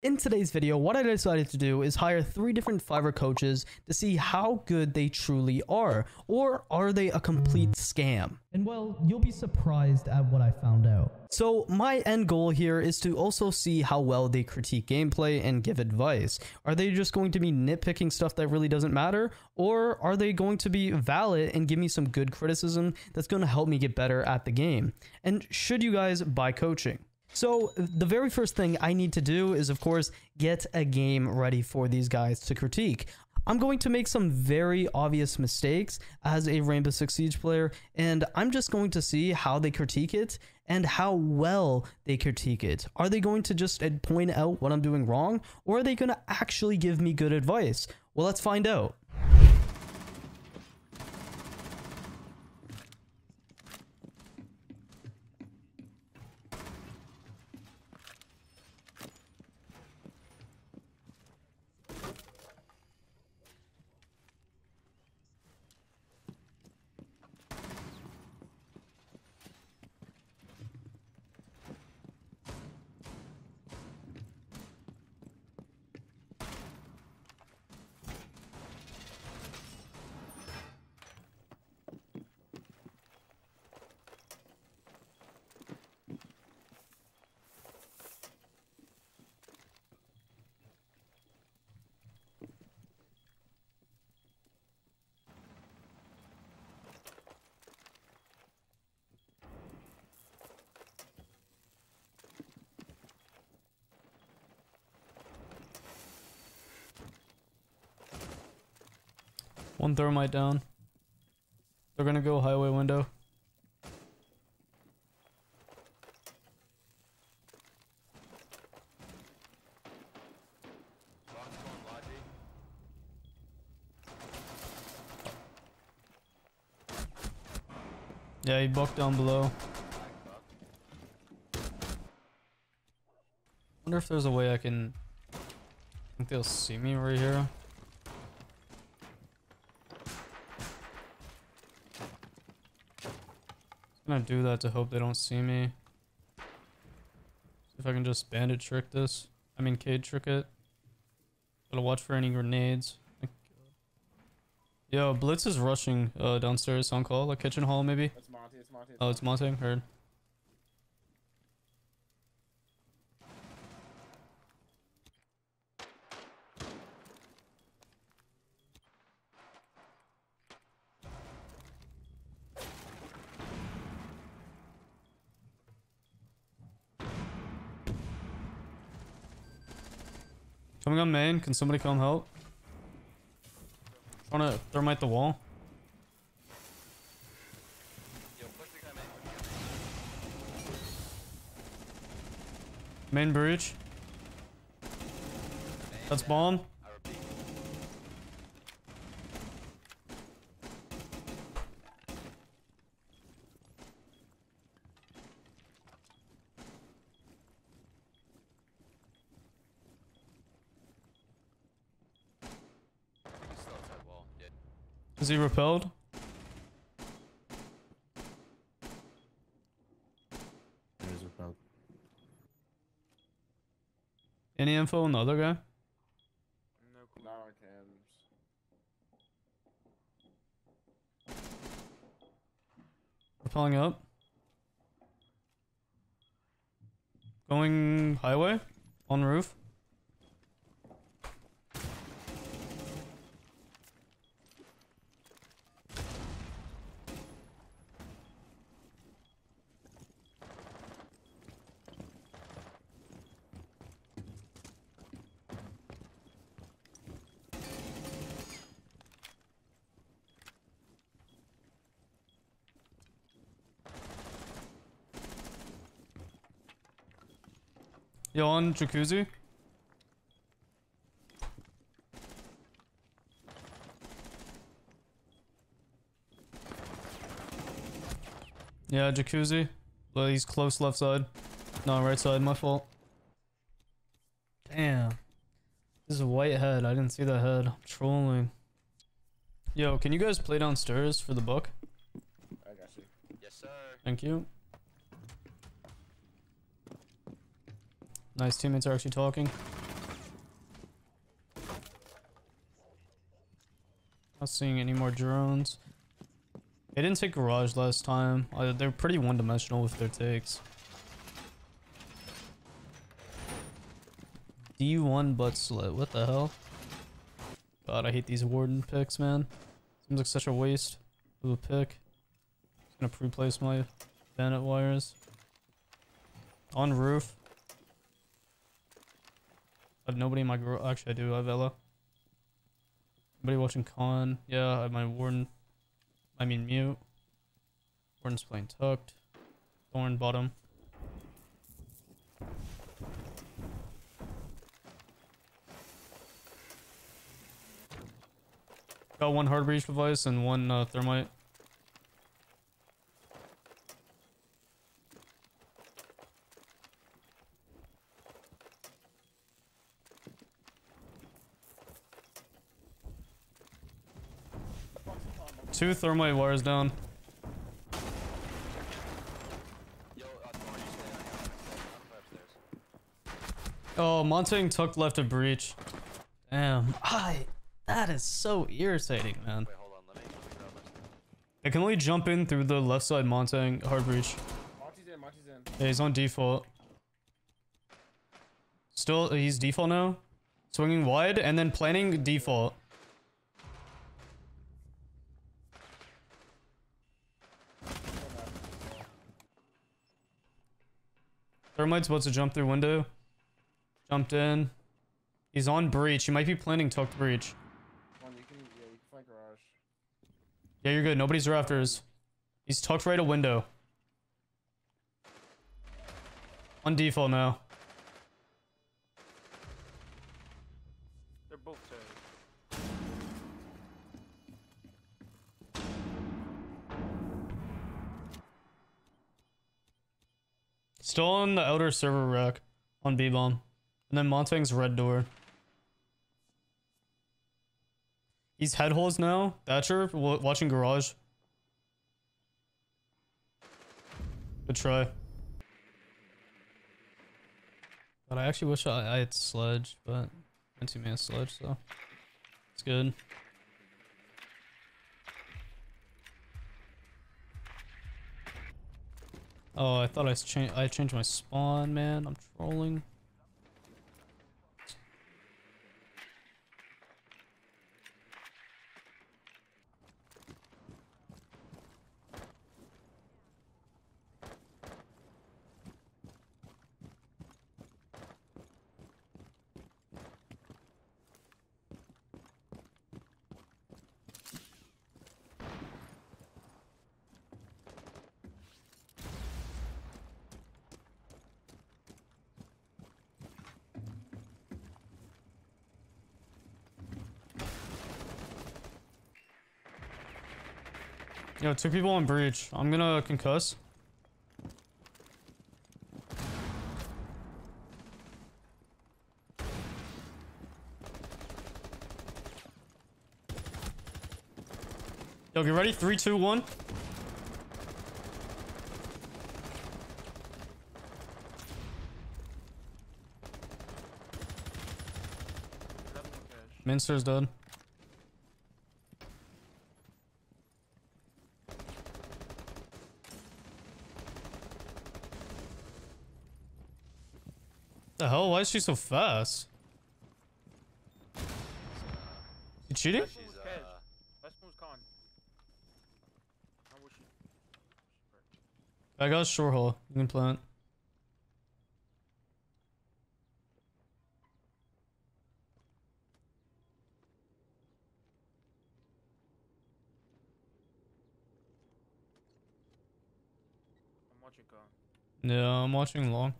In today's video, what I decided to do is hire 3 different Fiverr coaches to see how good they truly are, or are they a complete scam? And well, you'll be surprised at what I found out. So my end goal here is to also see how well they critique gameplay and give advice. Are they just going to be nitpicking stuff that really doesn't matter? Or are they going to be valid and give me some good criticism that's going to help me get better at the game? And should you guys buy coaching? So the very first thing I need to do is, of course, get a game ready for these guys to critique. I'm going to make some very obvious mistakes as a Rainbow Six Siege player, and I'm just going to see how they critique it and how well they critique it. Are they going to just point out what I'm doing wrong, or are they going to actually give me good advice? Well, let's find out. One thermite down. They're gonna go highway window. Yeah, he bucked down below. Wonder if there's a way I can... I think they'll see me right here. I'm gonna do that to hope they don't see me. See if I can just bandit trick this. I mean, Cade trick it. Gotta watch for any grenades. Yo, Blitz is rushing downstairs on call, like kitchen hall maybe. It's Monty, it's Monty. Oh, it's Monty. Heard. Coming on main, can somebody come help? Trying to thermite the wall. Main breach. That's bomb. Is he repelled? He's repelled. Any info on the other guy? No, not on cams. Repelling up. Going highway? On roof? Yo, on jacuzzi. Yeah, jacuzzi. But he's close left side. No, right side, my fault. Damn. This is a white head. I didn't see the head. I'm trolling. Yo, can you guys play downstairs for the book? I got you. Yes, sir. Thank you. Nice teammates are actually talking. Not seeing any more drones. They didn't take garage last time. They're pretty one-dimensional with their takes. D1 butt slit. What the hell? God, I hate these warden picks, man. Seems like such a waste of a pick. Just gonna pre-place my bandit wires. On roof. I have nobody in my garage. Actually, I do. I have Ella. Anybody watching con? Yeah, I have my warden. I mean mute. Warden's playing tucked. Thorn bottom. Got one hard breach device and one thermite. Two thermite wires down. Oh, Montang tucked left of breach. Damn. That is so irritating, man. Wait, hold on, let me grab this. I can only jump in through the left side Montang hard breach. Monty's in, Monty's in. Yeah, he's on default. Still, he's default now. Swinging wide and then planning default. Thermite's about to jump through window. Jumped in. He's on breach. He might be planning tucked breach. You can find garage. Yeah, you're good. Nobody's rafters. He's tucked right a window. On default now. They're both dead. Still on the outer server rack. On B-bomb. And then Montang's red door. He's head holes now. Thatcher watching garage. Good try. But I actually wish I had sledge, but meant to man sledge, so it's good. Oh, I thought I changed my spawn, man. I'm trolling. Yo, two people on breach. I'm gonna concuss. Yo, get ready. 3, 2, 1. Minster's dead. The hell? Why is she so fast? You cheating? She's Let's move con. How was she? I got a short hole. You can plant. I'm watching con. Yeah, I'm watching long.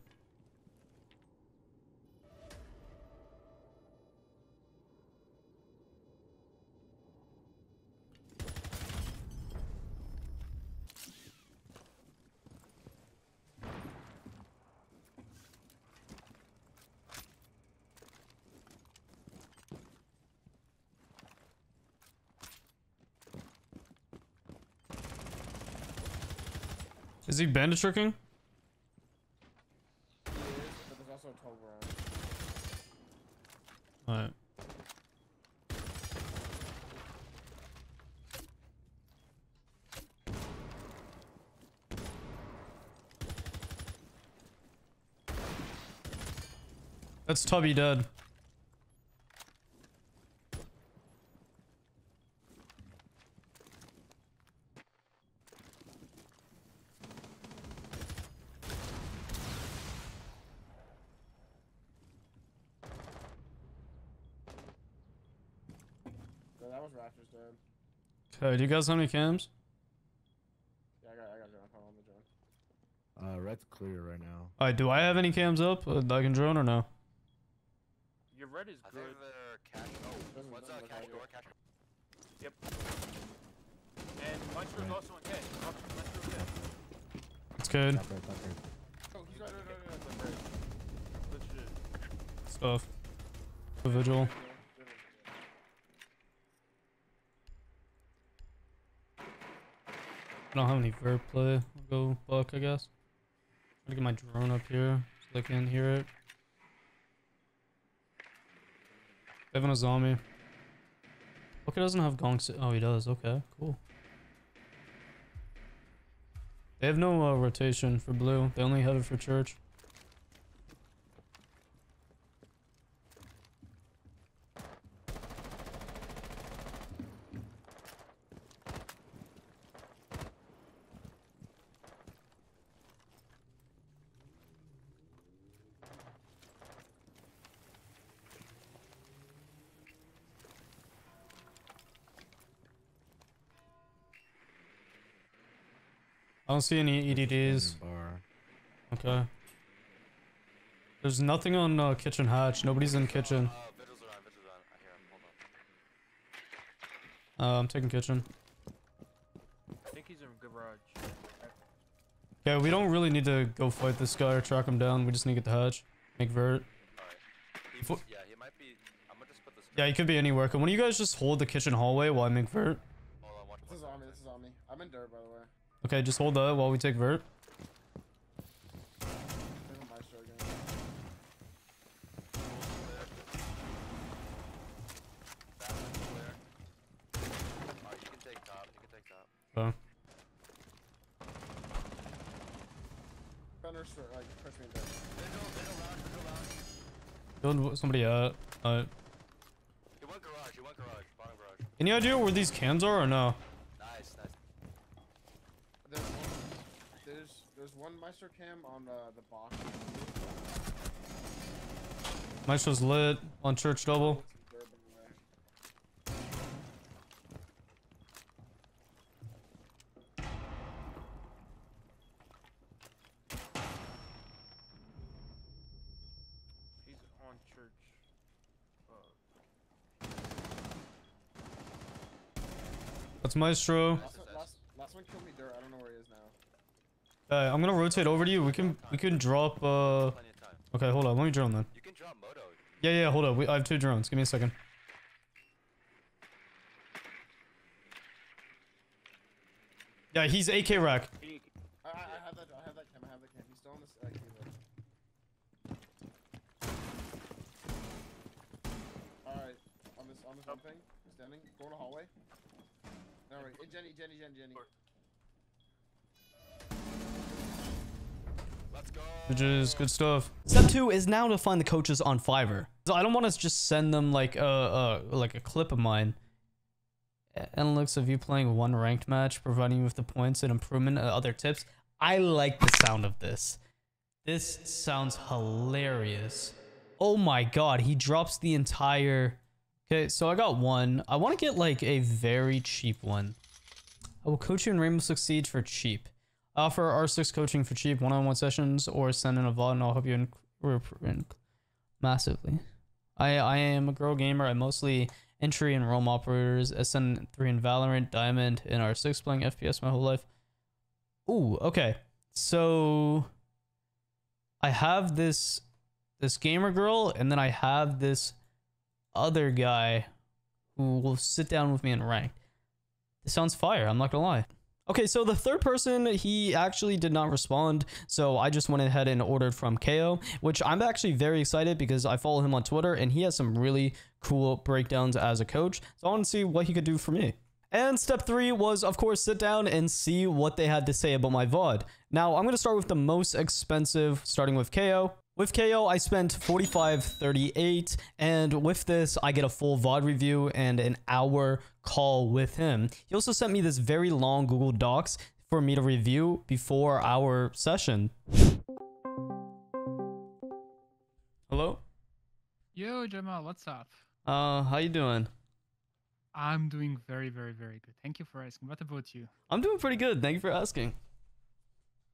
Is he bandit tricking? He is, but there's also a 12 round. Alright. That's Tubby dead. No, that was Raptors dead. Okay, do you guys have any cams? Yeah, I got drone. Hold on the drone. Red's clear right now. Alright, do I have any cams up that I can drone or no? Your red is I good. think they're cash. Oh, Doesn't- what's doesn't that? look Cash like door, it. cash. Yep. And Maestro's Right. also in cash. Maestro's cash. It's good. Top right, top right. Oh, he's right. Good shit. Stuff. The vigil. I don't have any verb play. I'll go buck, I guess. Try to get my drone up here so they can hear it. They have a zombie. Okay, doesn't have gong. Oh, he does. Okay, cool. They have no rotation for blue. They only have it for church. I don't see any EDDs. Bar. Okay. There's nothing on kitchen hatch. Nobody's in kitchen. Vigils are on, vigils are on. I hear him. Hold on. I'm taking kitchen. I think he's in garage. Yeah, we don't really need to go fight this guy or track him down. We just need to get the hatch. Make vert. Alright. Yeah, he might be. I'm gonna just put this. Yeah, he could be anywhere. Can one of you guys just hold the kitchen hallway while I make vert? Hold on, watch. This is on me. This is on me. I'm in dirt, by the way. Okay, just hold that while we take vert. There's a Maestro again. That one's clear. Alright, you can take top. You can take top. Okay. Thunder, like, push me in dirt. Vigil lounge. Killed somebody out. He went garage. He went garage. Bottom garage. Any idea where these cams are or no? Nice, nice. There's one Maestro cam on the box. Maestro's lit on church double. Dirt, by the way. He's on church. That's Maestro. Last one killed me dirt. I don't know where he is now. I'm gonna rotate over to you. We can drop Plenty of time. Okay, hold on. Let me drone then. You can drop moto. Yeah, hold up. I have 2 drones. Give me a second. Yeah, he's AK rack. I have that. I have that cam. He's still on this keyboard. Alright, on this one thing. He's standing. Go in the hallway. No, right. Jenny. Let's go. Which is good stuff. Step 2 is now to find the coaches on Fiverr. So I don't want to just send them like a clip of mine. Analytics of you playing one ranked match, providing you with the points and improvement and other tips. I like the sound of this. This sounds hilarious. Oh my god, he drops the entire... Okay, so I got one. I want to get like a very cheap one. I will coach you in Rainbow Six Siege for cheap. Offer R6 coaching for cheap, one-on-one sessions, or send in a VOD and I'll help you in massively. I am a girl gamer. I mostly entry and realm operators, SN3 in Valorant, Diamond, and R6 playing FPS my whole life. Ooh, okay. So I have this gamer girl, and then I have this other guy who will sit down with me and rank. This sounds fire, I'm not gonna lie. Okay, so the third person, he actually did not respond, so I just went ahead and ordered from KO, which I'm actually very excited because I follow him on Twitter and he has some really cool breakdowns as a coach, so I want to see what he could do for me. And step 3 was, of course, sit down and see what they had to say about my VOD. Now, I'm going to start with the most expensive, starting with KO. With KO, I spent 45.38, and with this, I get a full VOD review and an hour call with him. He also sent me this very long Google Docs for me to review before our session. Hello? Yo, Jamal, what's up? How you doing? I'm doing very, very, very good. Thank you for asking. What about you? I'm doing pretty good. Thank you for asking.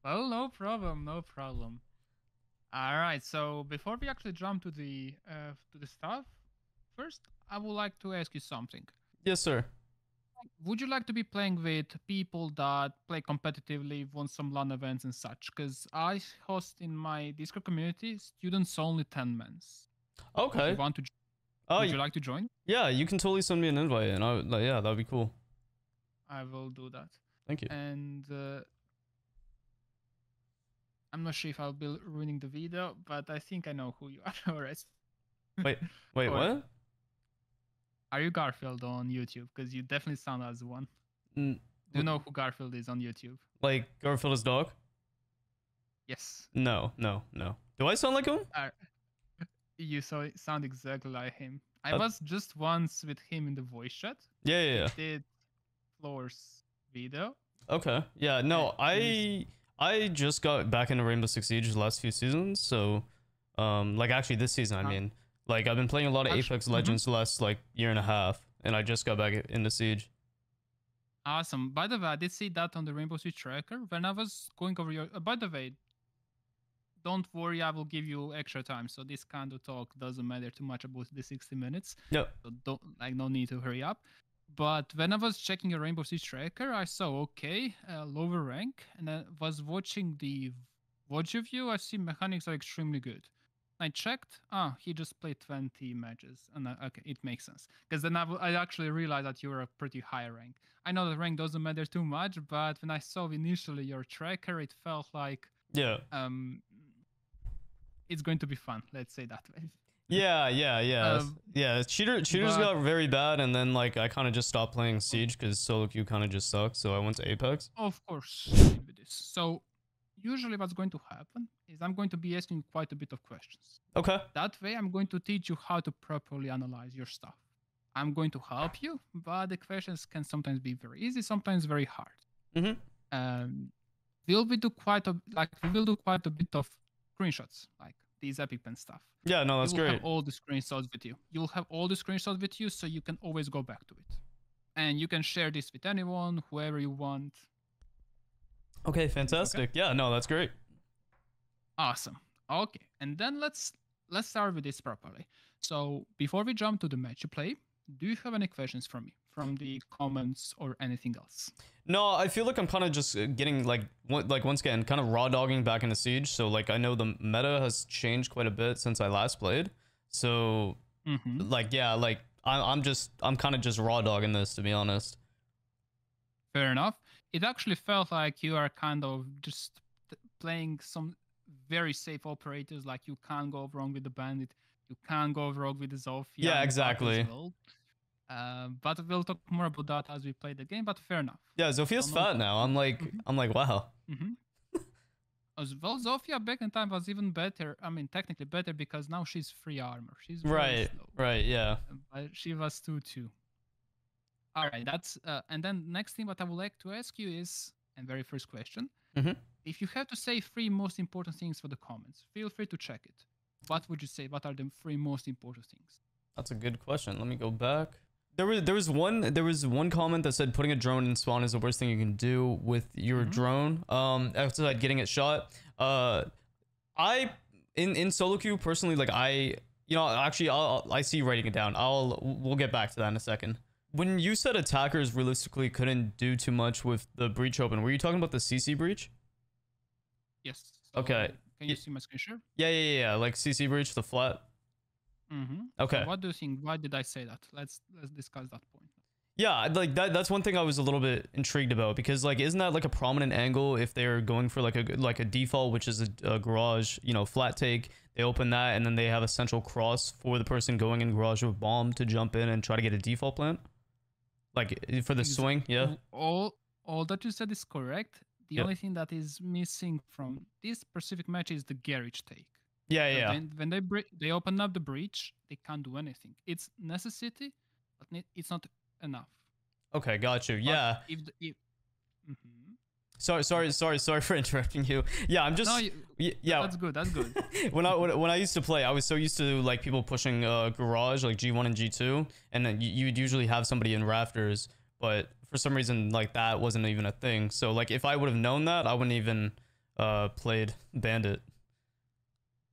Well, no problem, no problem. All right, so before we actually jump to the stuff, first I would like to ask you something. Yes, sir. Would you like to be playing with people that play competitively, won some LAN events and such? Because I host in my Discord community students only 10 mens. Okay. You want to? Would you like to join? Yeah, you can totally send me an invite, and yeah, that'd be cool. I will do that. Thank you. And I'm not sure if I'll be ruining the video, but I think I know who you are already. Wait, what? Are you Garfield on YouTube? Because you definitely sound as one. Mm, Do you know who Garfield is on YouTube? like Garfield's dog? Yes. No. Do I sound like him? You sound exactly like him. I was just once with him in the voice chat. Yeah. He did Floor's video. Okay. Yeah, no, I just got back into Rainbow Six Siege the last few seasons, so like actually this season, I mean. Like I've been playing a lot of Apex Legends the last like year and a half, and I just got back into Siege. Awesome. By the way, I did see that on the Rainbow Six tracker when I was going over your. By the way, don't worry, I will give you extra time. So this kind of talk doesn't matter too much about the 60 minutes. Yep. So no need to hurry up. But when I was checking your Rainbow Six tracker, I saw lower rank, and I was watching the watch review. I see mechanics are extremely good. I checked. He just played 20 matches, and okay, it makes sense. Because then I actually realized that you were a pretty high rank. I know the rank doesn't matter too much, but when I saw initially your tracker, it felt like it's going to be fun. Let's say that way. Yeah. Cheaters got very bad, and then like I kind of just stopped playing Siege because solo queue kind of just sucks. So I went to Apex. Of course. So usually what's going to happen is I'm going to be asking quite a bit of questions. Okay. That way I'm going to teach you how to properly analyze your stuff. I'm going to help you, but the questions can sometimes be very easy, sometimes very hard. We'll do quite a bit of screenshots, like these epic pen stuff. Yeah, no, that's great. You will have all the screenshots with you. You'll have all the screenshots with you, so you can always go back to it. And you can share this with anyone, whoever you want. Okay, fantastic. Okay. Yeah, no, that's great. Awesome. Okay, and then let's start with this properly. So before we jump to the match you play, do you have any questions for me from the comments or anything else? No, I feel like I'm kind of just getting like once again kind of raw dogging back into Siege. So like I know the meta has changed quite a bit since I last played. So like yeah, like I'm kind of just raw dogging this, to be honest. Fair enough. It actually felt like you are kind of just playing some very safe operators. Like you can't go wrong with the Bandit, you can't go wrong with the Zofia. Yeah, exactly. But we'll talk more about that as we play the game. But fair enough. Yeah, Zofia's fat now. I'm like wow. As well, Zofia back in time was even better. I mean, technically better because now she's free armor. She's right, slow. Right, yeah. But she was 2-2. All right, that's and then next thing what I would like to ask you is, and very first question, if you have to say 3 most important things for the comments, feel free to check it. What would you say? What are the 3 most important things? That's a good question. Let me go back. There was one comment that said putting a drone in spawn is the worst thing you can do with your drone. Outside getting it shot. I in solo queue personally, like I see you writing it down. We'll get back to that in a second. When you said attackers realistically couldn't do too much with the breach open, were you talking about the CC breach? Yes. So okay. Can you see my screen share? Yeah. Like CC breach, the flat. Okay. So what do you think? Why did I say that? Let's discuss that point. Yeah, like that's one thing I was a little bit intrigued about, because like isn't that like a prominent angle if they're going for like a default, which is a garage, flat take, they open that and then they have a central cross for the person going in garage with bomb to jump in and try to get a default plant? Like for the swing, yeah. All that you said is correct. The only thing that is missing from this specific match is the garage take. Yeah, So yeah. when they open up the breach, they can't do anything. It's necessity, but it's not enough. Okay, got you. But Yeah. if Mhm. Sorry for interrupting you. Yeah, I'm just No, yeah. that's good. That's good. When I used to play, I was so used to like people pushing garage like G1 and G2, and then you'd usually have somebody in rafters, but for some reason like that wasn't even a thing. So like if I would have known that, I wouldn't even played Bandit.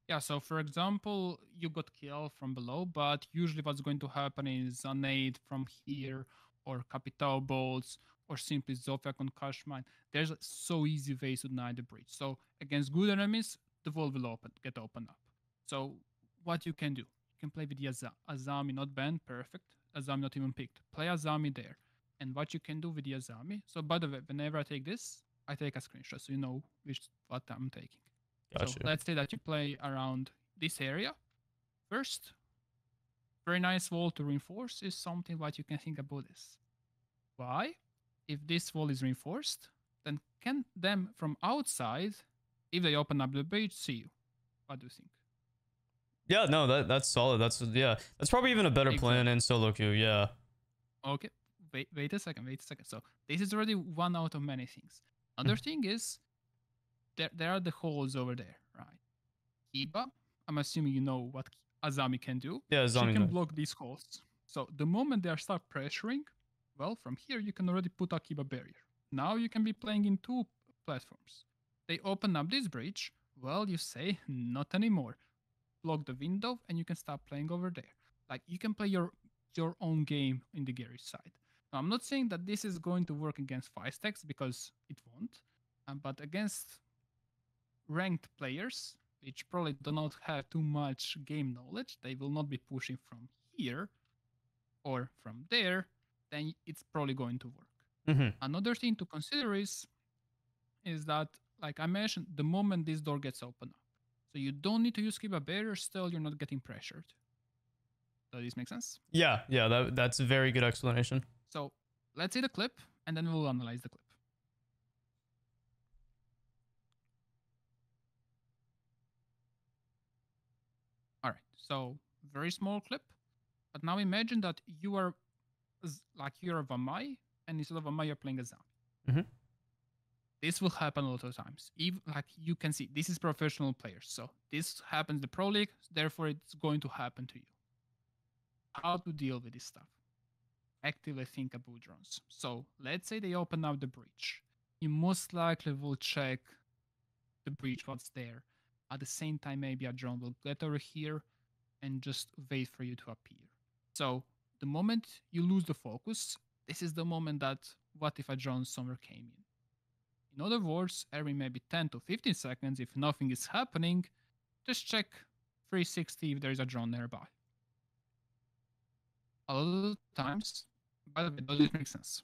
Yeah, so for example, you got killed from below, but usually what's going to happen is a nade from here, or capital bolts, or simply Zofia concussion mine. There's so easy ways to deny the breach. So against good enemies, the wall will get open up. So what you can do, you can play with the Azami, not banned, perfect. Azami not even picked. Play Azami there. And what you can do with the Azami, so by the way, whenever I take this, I take a screenshot so you know what I'm taking. So Gotcha. let's say that you play around this area first. Very nice wall to reinforce is something what you can think about this. Why? If this wall is reinforced, then can them from outside, if they open up the breach, see you? What do you think? Yeah, no, that's solid. That's probably even a better plan in solo queue. Yeah. Okay, wait a second. So this is already one out of many things. Another thing is there are the holes over there, right? Kiba, I'm assuming you know what Azami can do. Yeah, She Azami can knows. block these holes. So the moment they start pressuring, well, from here you can already put a Kiba barrier. Now you can be playing in two platforms. They open up this bridge, well, you say, not anymore. Block the window and you can start playing over there. Like you can play your own game in the garage side. Now, I'm not saying that this is going to work against 5 stacks because it won't, but against ranked players, which probably do not have too much game knowledge, they will not be pushing from here or from there, then it's probably going to work. Another thing to consider is that, like I mentioned, the moment this door gets opened up, so you don't need to use Kiba barrier, still you're not getting pressured. Does this make sense? Yeah, that's a very good explanation. So let's see the clip, and then we'll analyze the clip. All right, so very small clip, but now imagine that you are you're a Vamai, and instead of Vamai, you're playing a Zami. This will happen a lot of times. Even like you can see, this is professional players, so this happens in the Pro League, therefore it's going to happen to you. How to deal with this stuff? Actively think about drones. So let's say they open up the breach. You most likely will check the breach, what's there. At the same time, maybe a drone will get over here and just wait for you to appear. So the moment you lose the focus, this is the moment that what if a drone somewhere came in? In other words, every maybe 10 to 15 seconds, if nothing is happening, just check 360 if there is a drone nearby. A lot of times, by the way, does it make sense?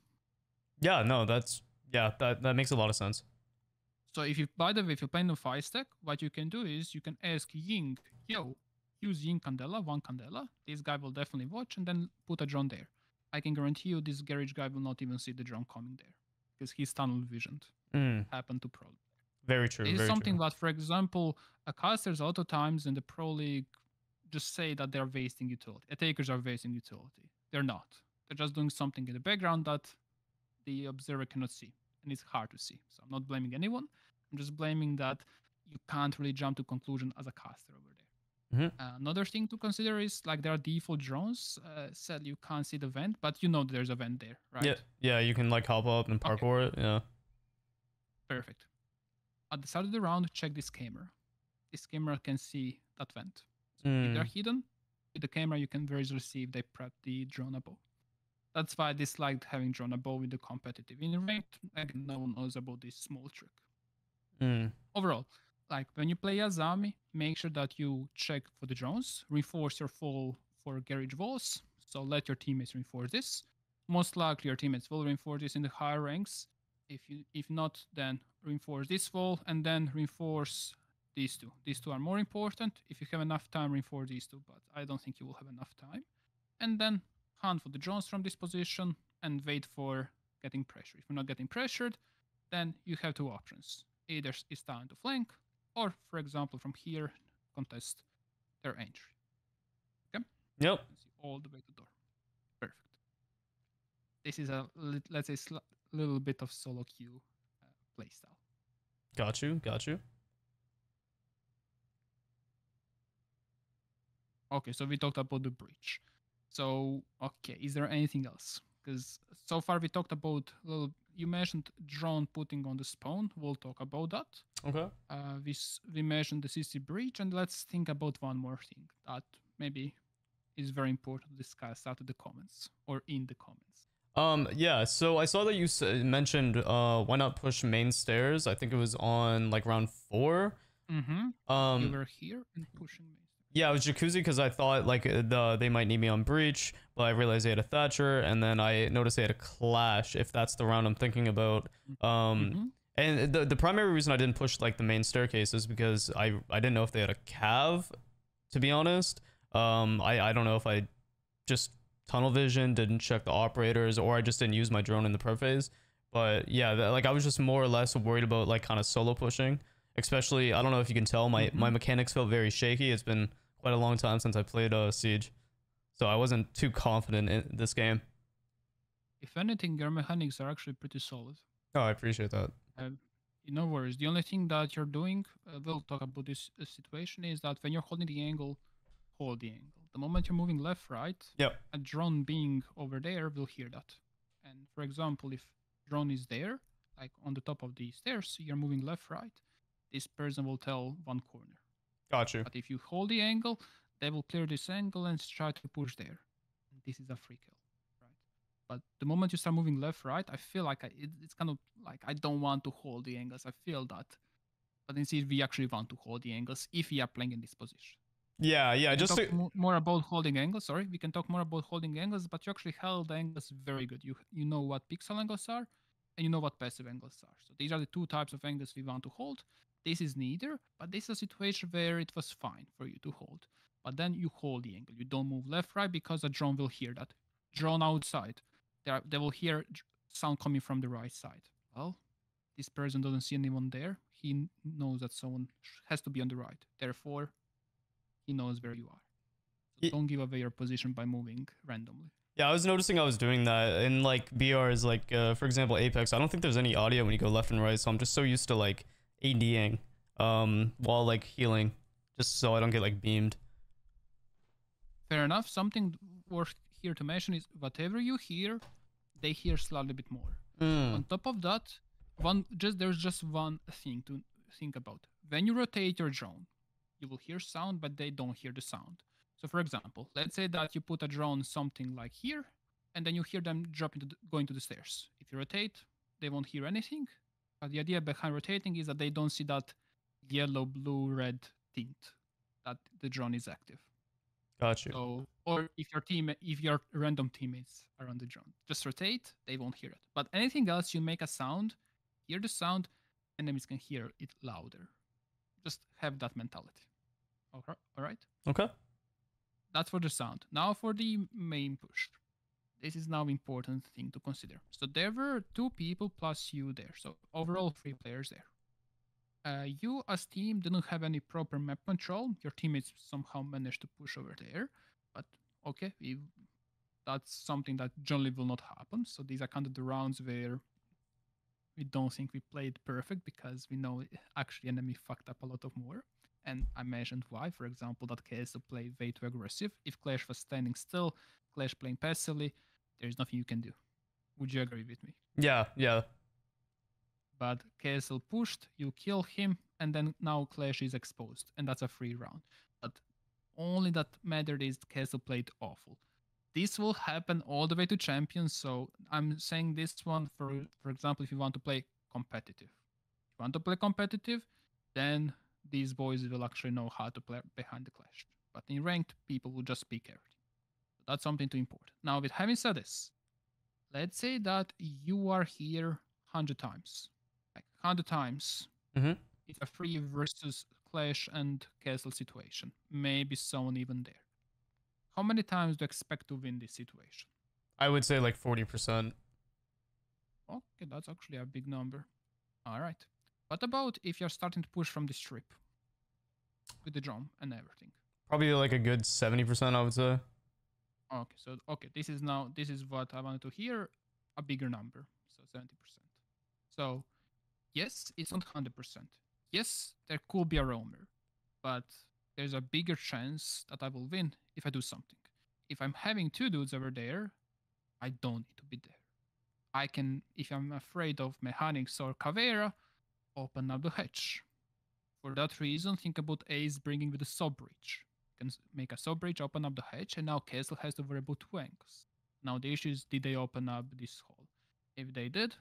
Yeah, no, that makes a lot of sense. So if you, by the way, if you're playing on 5 stack, what you can do is you can ask Ying, yo, use Ying Candela, 1 Candela. This guy will definitely watch and then put a drone there. I can guarantee you this garage guy will not even see the drone coming there because he's tunnel visioned. Happened to Pro. Very true. This is something that, for example, casters a lot of times in the Pro League just say that they're wasting utility. Attackers are wasting utility. They're not. They're just doing something in the background that the observer cannot see, and it's hard to see. So I'm not blaming anyone. I'm just blaming that you can't really jump to conclusion as a caster over there. Another thing to consider is like there are default drones. Sadly, you can't see the vent, but you know there's a vent there, right? Yeah, you can like hop up and parkour it. Yeah. Perfect. At the start of the round, check this camera. This camera can see that vent. So if they're hidden, with the camera you can very easily see if they prep the drone above. That's why I disliked having drone above with the competitive. In ranked, again, no one knows about this small trick. Overall, like when you play Azami, make sure that you check for the drones, reinforce your fall for garage walls. So let your teammates reinforce this. Most likely your teammates will reinforce this in the higher ranks. If not, then reinforce this wall and then reinforce these two. These two are more important. If you have enough time, reinforce these two, but I don't think you will have enough time. And then hunt for the drones from this position and wait for getting pressure. If you're not getting pressured, then you have two options. Either it's time to flank, or for example from here, contest their entry. Yep. You can see all the way to door. Perfect. This is a let's say little bit of solo queue playstyle. Got you. Got you. Okay, so we talked about the breach. So okay, is there anything else? Because so far we talked about little. You mentioned drone putting on the spawn. We'll talk about that. Okay. We mentioned the CC breach, and let's think about one more thing that maybe is very important to discuss out of the comments or in the comments. Yeah, so I saw that you mentioned why not push main stairs. I think it was on like round 4. Mm-hmm. You were here and pushing me. Yeah, it was Jacuzzi because I thought like they might need me on breach, but I realized they had a Thatcher, and then I noticed they had a Clash. If that's the round I'm thinking about. And the primary reason I didn't push like the main staircase is because I didn't know if they had a cav, to be honest. I don't know if I just tunnel vision, didn't check the operators, or I just didn't use my drone in the pro phase. But yeah, like I was just more or less worried about like kind of solo pushing, especially. I don't know if you can tell, my mechanics felt very shaky. It's been quite a long time since I played Siege, so I wasn't too confident in this game. If anything, your mechanics are actually pretty solid. Oh, I appreciate that. No worries. The only thing that you're doing, we'll talk about this situation, is that when you're holding the angle, hold the angle. The moment you're moving left, right, Yep. a drone being over there will hear that. And for example, if drone is there, like on the top of the stairs, you're moving left, right, this person will tell one corner. Got you. But if you hold the angle, they will clear this angle and try to push there. And this is a free kill, right? But the moment you start moving left, right, I feel like it's kind of like I don't want to hold the angles. I feel that. But instead, we actually want to hold the angles if we are playing in this position. Yeah, We can just talk more about holding angles. Sorry, we can talk more about holding angles, but you actually held the angles very good. You know what pixel angles are, and you know what passive angles are. So these are the two types of angles we want to hold. This is neither, but this is a situation where it was fine for you to hold. But then you hold the angle. You don't move left, right, because the drone will hear that. Drone outside, they will hear sound coming from the right side. Well, this person doesn't see anyone there. He knows that someone has to be on the right. Therefore, he knows where you are. So don't give away your position by moving randomly. Yeah, I was noticing I was doing that in like BRs, like for example Apex. I don't think there's any audio when you go left and right, so I'm just so used to like ADing while like healing, just so I don't get like beamed. Fair enough. Something worth here to mention is whatever you hear, they hear slightly bit more. On top of that, there's just one thing to think about. When you rotate your drone, you will hear sound, but they don't hear the sound. So for example, let's say that you put a drone something like here, and then you hear them going to the stairs. If you rotate, they won't hear anything. But the idea behind rotating is that they don't see that yellow, blue, red tint that the drone is active. Got you. So, or if your random teammates are on the drone, just rotate, they won't hear it. But anything else, you make a sound, hear the sound, enemies can hear it louder. Just have that mentality. All right? Okay. That's for the sound. Now for the main push. This is now important thing to consider. So there were 2 people plus you there. So overall 3 players there. You as team didn't have any proper map control. Your teammates somehow managed to push over there. But okay, that's something that generally will not happen. So these are kind of the rounds where we don't think we played perfect because we know actually enemy fucked up a lot of more. And I mentioned why. For example, that KSL played way too aggressive. If Clash was standing still, Clash playing passively, there's nothing you can do. Would you agree with me? Yeah. But KSL pushed, you kill him, and then now Clash is exposed, and that's a free round. But only that mattered is KSL played awful. This will happen all the way to champions, so I'm saying this one for example, if you want to play competitive. If you want to play competitive, then these boys will actually know how to play behind the Clash. But in ranked, people will just pick everything. So that's something to import. Now, with having said this, let's say that you are here 100 times. Like 100 times. It's a free versus Clash and Castle situation. Maybe someone even there. How many times do you expect to win this situation? I would say like 40%. Okay, that's actually a big number. All right. What about if you're starting to push from the strip? with the drone and everything. Probably like a good 70%, I would say. Okay, so this is what I wanted to hear, a bigger number, so 70%. So yes, it's not 100%. Yes, there could be a roamer, but there's a bigger chance that I will win if I do something. If I'm having two dudes over there, I don't need to be there. I can, if I'm afraid of mechanics or Caveira, open up the hatch. For that reason, think about Ace bringing with a sub-breach. You can make a sub-breach, open up the hatch, and now Castle has to worry about two angles. Now the issue is, did they open up this hole? If they did,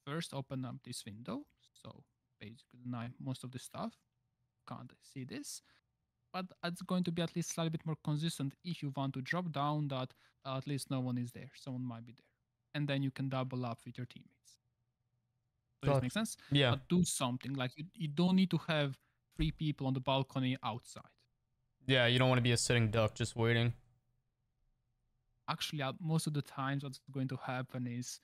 first open up this window, so basically deny most of the stuff. Can't see this, but it's going to be at least slightly bit more consistent if you want to drop down that at least no one is there, someone might be there. And then you can double up with your teammates. Does this make sense? Yeah. But do something, like you don't need to have 3 people on the balcony outside. Yeah, you don't want to be a sitting duck just waiting. Actually, most of the times what's going to happen is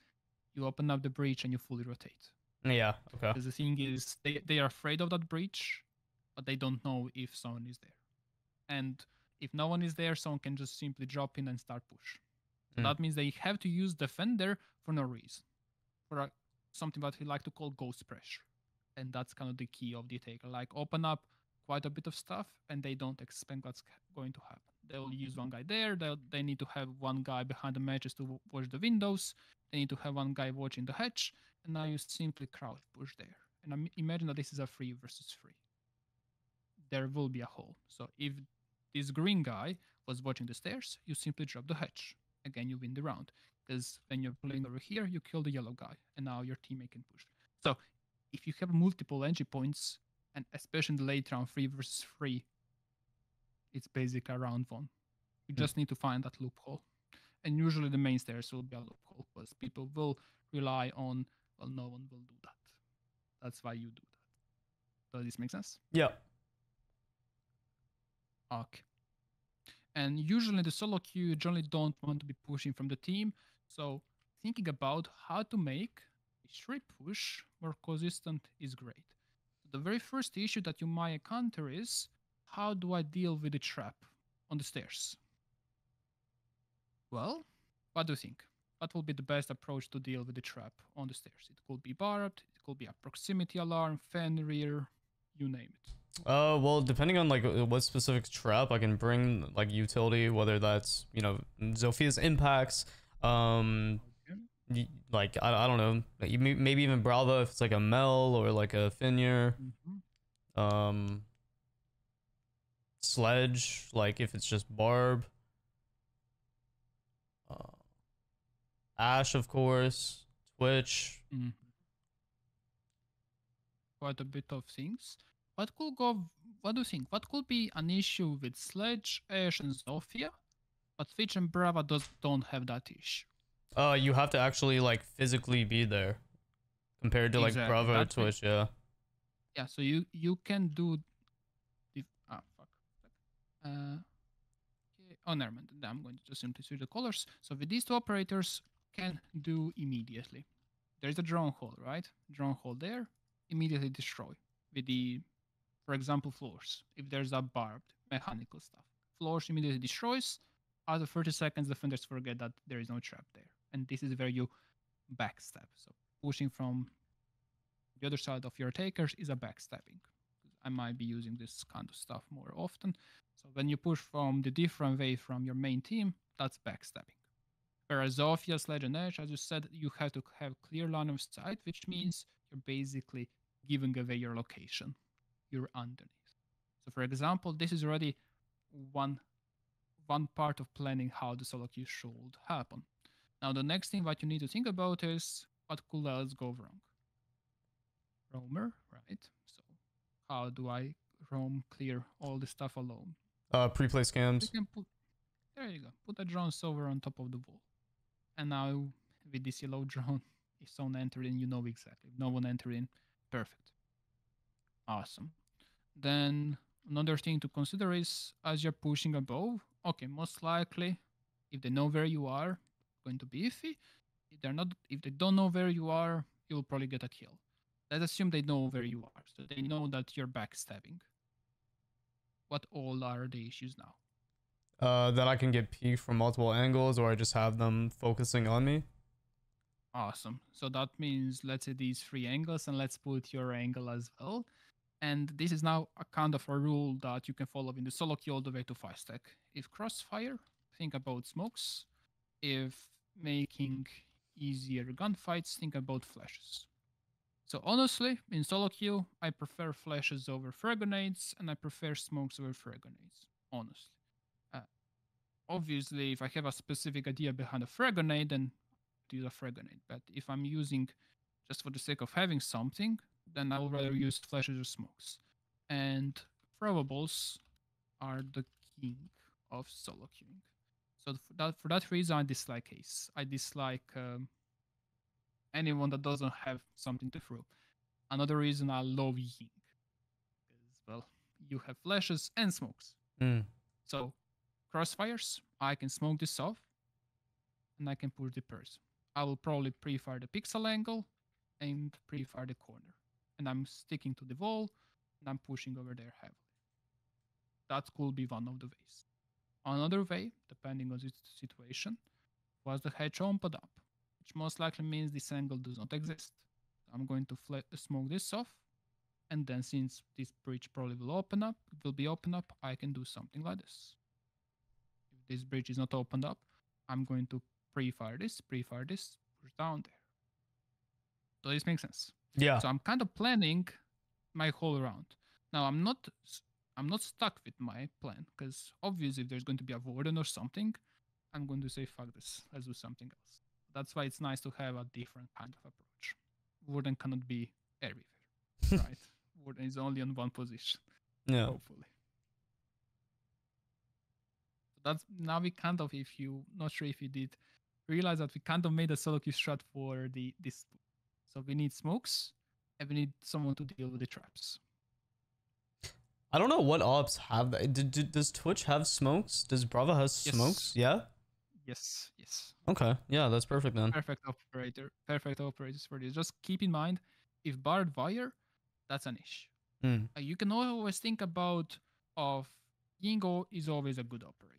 you open up the breach and you fully rotate. Yeah, okay. Because the thing is, they are afraid of that breach, but they don't know if someone is there. And if no one is there, someone can just simply drop in and start push. So that means they have to use defender for no reason, for something that we like to call ghost pressure. And that's kind of the key of the taker. Like, open up quite a bit of stuff, and they don't expect what's going to happen. They'll use one guy there. They need to have one guy behind the matches to watch the windows. They need to have one guy watching the hatch. And now you simply crouch push there. And imagine that this is a 3 versus 3. There will be a hole. So if this green guy was watching the stairs, you simply drop the hatch. Again, you win the round. Because when you're playing over here, you kill the yellow guy. And now your teammate can push. So if you have multiple entry points, and especially in the late round 3 versus 3, it's basically a round 1. You just need to find that loophole. And usually the main stairs will be a loophole, because people will rely on, well, no one will do that. That's why you do that. Does this make sense? Yeah. Okay. And usually the solo queue, you generally don't want to be pushing from the team. So thinking about how to make a straight push more consistent is great. The very first issue that you might encounter is, how do I deal with the trap on the stairs? Well, what do you think? What will be the best approach to deal with the trap on the stairs? It could be barbed, it could be a proximity alarm, Fenrir, you name it. Well, depending on like what specific trap, I can bring like utility, whether that's, you know, Zophia's impacts, like I don't know, maybe even Brava if it's like a Mel or like a Fenrir. Sledge, like if it's just Barb. Ash, of course. Twitch. Quite a bit of things. What do you think? What could be an issue with Sledge, Ash, and Zofia? But Twitch and Brava don't have that issue. You have to actually like physically be there compared to like Brava or Twitch, yeah. Yeah, so you can do the fuck. Oh, never mind. I'm going to just simply switch the colors. So with these two operators can do immediately. There's a drone hole, right? Drone hole there, immediately destroy with the, for example, floors. If there's a barbed mechanical stuff, floors immediately destroys. After 30 seconds, defenders forget that there is no trap there. And this is where you backstab. So pushing from the other side of your takers is a backstabbing. I might be using this kind of stuff more often. So when you push from the different way from your main team, that's backstabbing. Whereas Zofia, Sledge, and Edge, as you said, you have to have clear line of sight, which means you're basically giving away your location. You're underneath. So for example, this is already one part of planning how the solo queue should happen. Now the next thing what you need to think about is, what could else go wrong? Roamer, right? So how do I roam clear all the stuff alone? Pre-play scams. There you go. Put a drone over on top of the wall. And now with this yellow drone, if someone entered in, you know exactly. If no one entered in, perfect. Awesome. Then another thing to consider is, as you're pushing above, okay, most likely, if they know where you are, going to be iffy. If they don't know where you are, you'll probably get a kill. Let's assume they know where you are, so they know that you're backstabbing. What all are the issues now? That I can get peeked from multiple angles, or I just have them focusing on me. Awesome. So that means let's say these three angles, and let's put your angle as well. And this is now a kind of a rule that you can follow in the solo queue all the way to 5 stack. If crossfire, think about smokes. If making easier gunfights, think about flashes. So honestly, in solo queue, I prefer flashes over frag grenades, and I prefer smokes over frag grenades. Honestly. Uh, Obviously, if I have a specific idea behind a frag grenade, then to use a frag grenade. But if I'm using just for the sake of having something, then I would rather use flashes or smokes. And throwables are the king of solo queuing. So for that reason, I dislike Ace. I dislike anyone that doesn't have something to throw. Another reason I love Ying is, well, you have flashes and smokes. Mm. So crossfires, I can smoke this off, and I can push the person. I will probably pre-fire the pixel angle and pre-fire the corner. And I'm sticking to the wall, and I'm pushing over there heavily. That could be one of the ways. Another way, depending on the situation, was the hedge opened up, which most likely means this angle does not exist. I'm going to smoke this off, and then since this bridge probably will be open up, I can do something like this. If this bridge is not opened up, I'm going to pre-fire this, push down there. Does this make sense? Yeah. So I'm kind of planning my whole round. Now I'm not stuck with my plan, because obviously if there's going to be a warden or something, I'm going to say fuck this, let's do something else. That's why it's nice to have a different kind of approach. Warden cannot be everywhere, right? Warden is only on one position, Yeah. hopefully. That's now we kind of, if you not sure if you did realize that we kind of made a solo queue strat for this. So we need smokes, and we need someone to deal with the traps. I don't know what ops have that. Does Twitch have smokes? Does Brava has smokes? Yeah. Yes. Okay. Yeah, that's perfect then. Perfect operators for this. Just keep in mind, if barred wire, that's an issue. Mm. You can always think about of Yingo is always a good operator.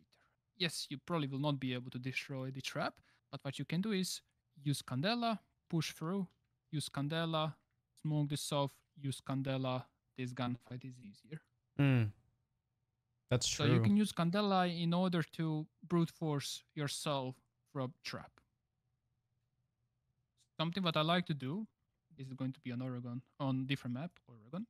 Yes, you probably will not be able to destroy the trap, but what you can do is use Candela, push through, use Candela, smoke this off, use Candela. This gunfight is easier. Mm. That's true. So you can use Candela in order to brute force yourself from a trap. Something that I like to do, this is going to be on Oregon, on different map, Oregon.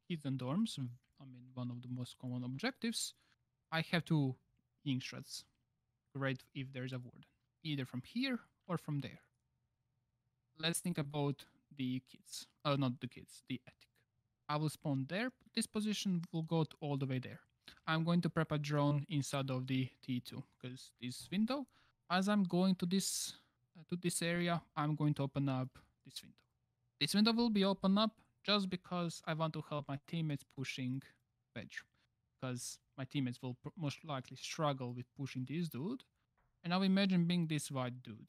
Hidden dorms, I mean, one of the most common objectives. I have two ink shreds. Great if there's a warden, either from here or from there. Let's think about the kids. Not the kids, the attic. I will spawn there. This position will go all the way there. I'm going to prep a drone inside of the T2 because this window, as I'm going to this area, I'm going to open up this window. This window will be open up just because I want to help my teammates pushing bedroom, because my teammates will most likely struggle with pushing this dude. And now imagine being this white dude.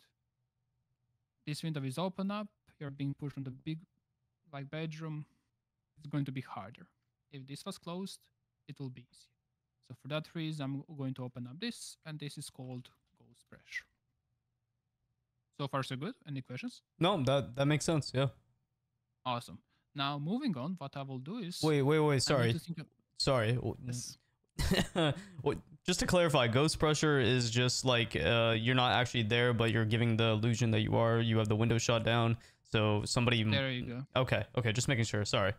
This window is open up, you're being pushed from the big bedroom. It's going to be harder. If this was closed, it will be easy. So for that reason, I'm going to open up this, and this is called ghost pressure. So far so good. Any questions? No, that makes sense. Yeah. Awesome. Now moving on, what I will do is wait. Sorry. Sorry. Yes. Well, just to clarify, ghost pressure is just like you're not actually there, but you're giving the illusion that you are. You have the window shut down, so somebody. There you go. Okay. Just making sure. Sorry.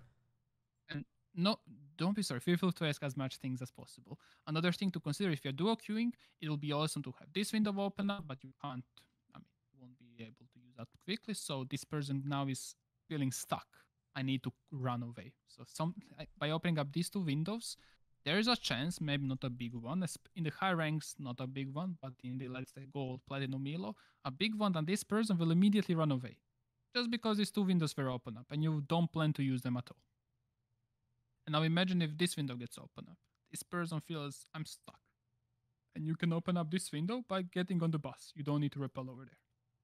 And no, don't be sorry. Feel free to ask as much things as possible. Another thing to consider, if you're duo queuing, it will be awesome to have this window open up, but you can't. I mean, you won't be able to use that quickly. So this person now is feeling stuck. I need to run away. So by opening up these two windows, there is a chance, maybe not a big one, in the high ranks, not a big one, but in the, let's say, gold, platinum, elo, a big one, and this person will immediately run away. Just because these two windows were open up, and you don't plan to use them at all. And now imagine if this window gets opened up. This person feels, I'm stuck. And you can open up this window by getting on the bus. You don't need to rappel over there.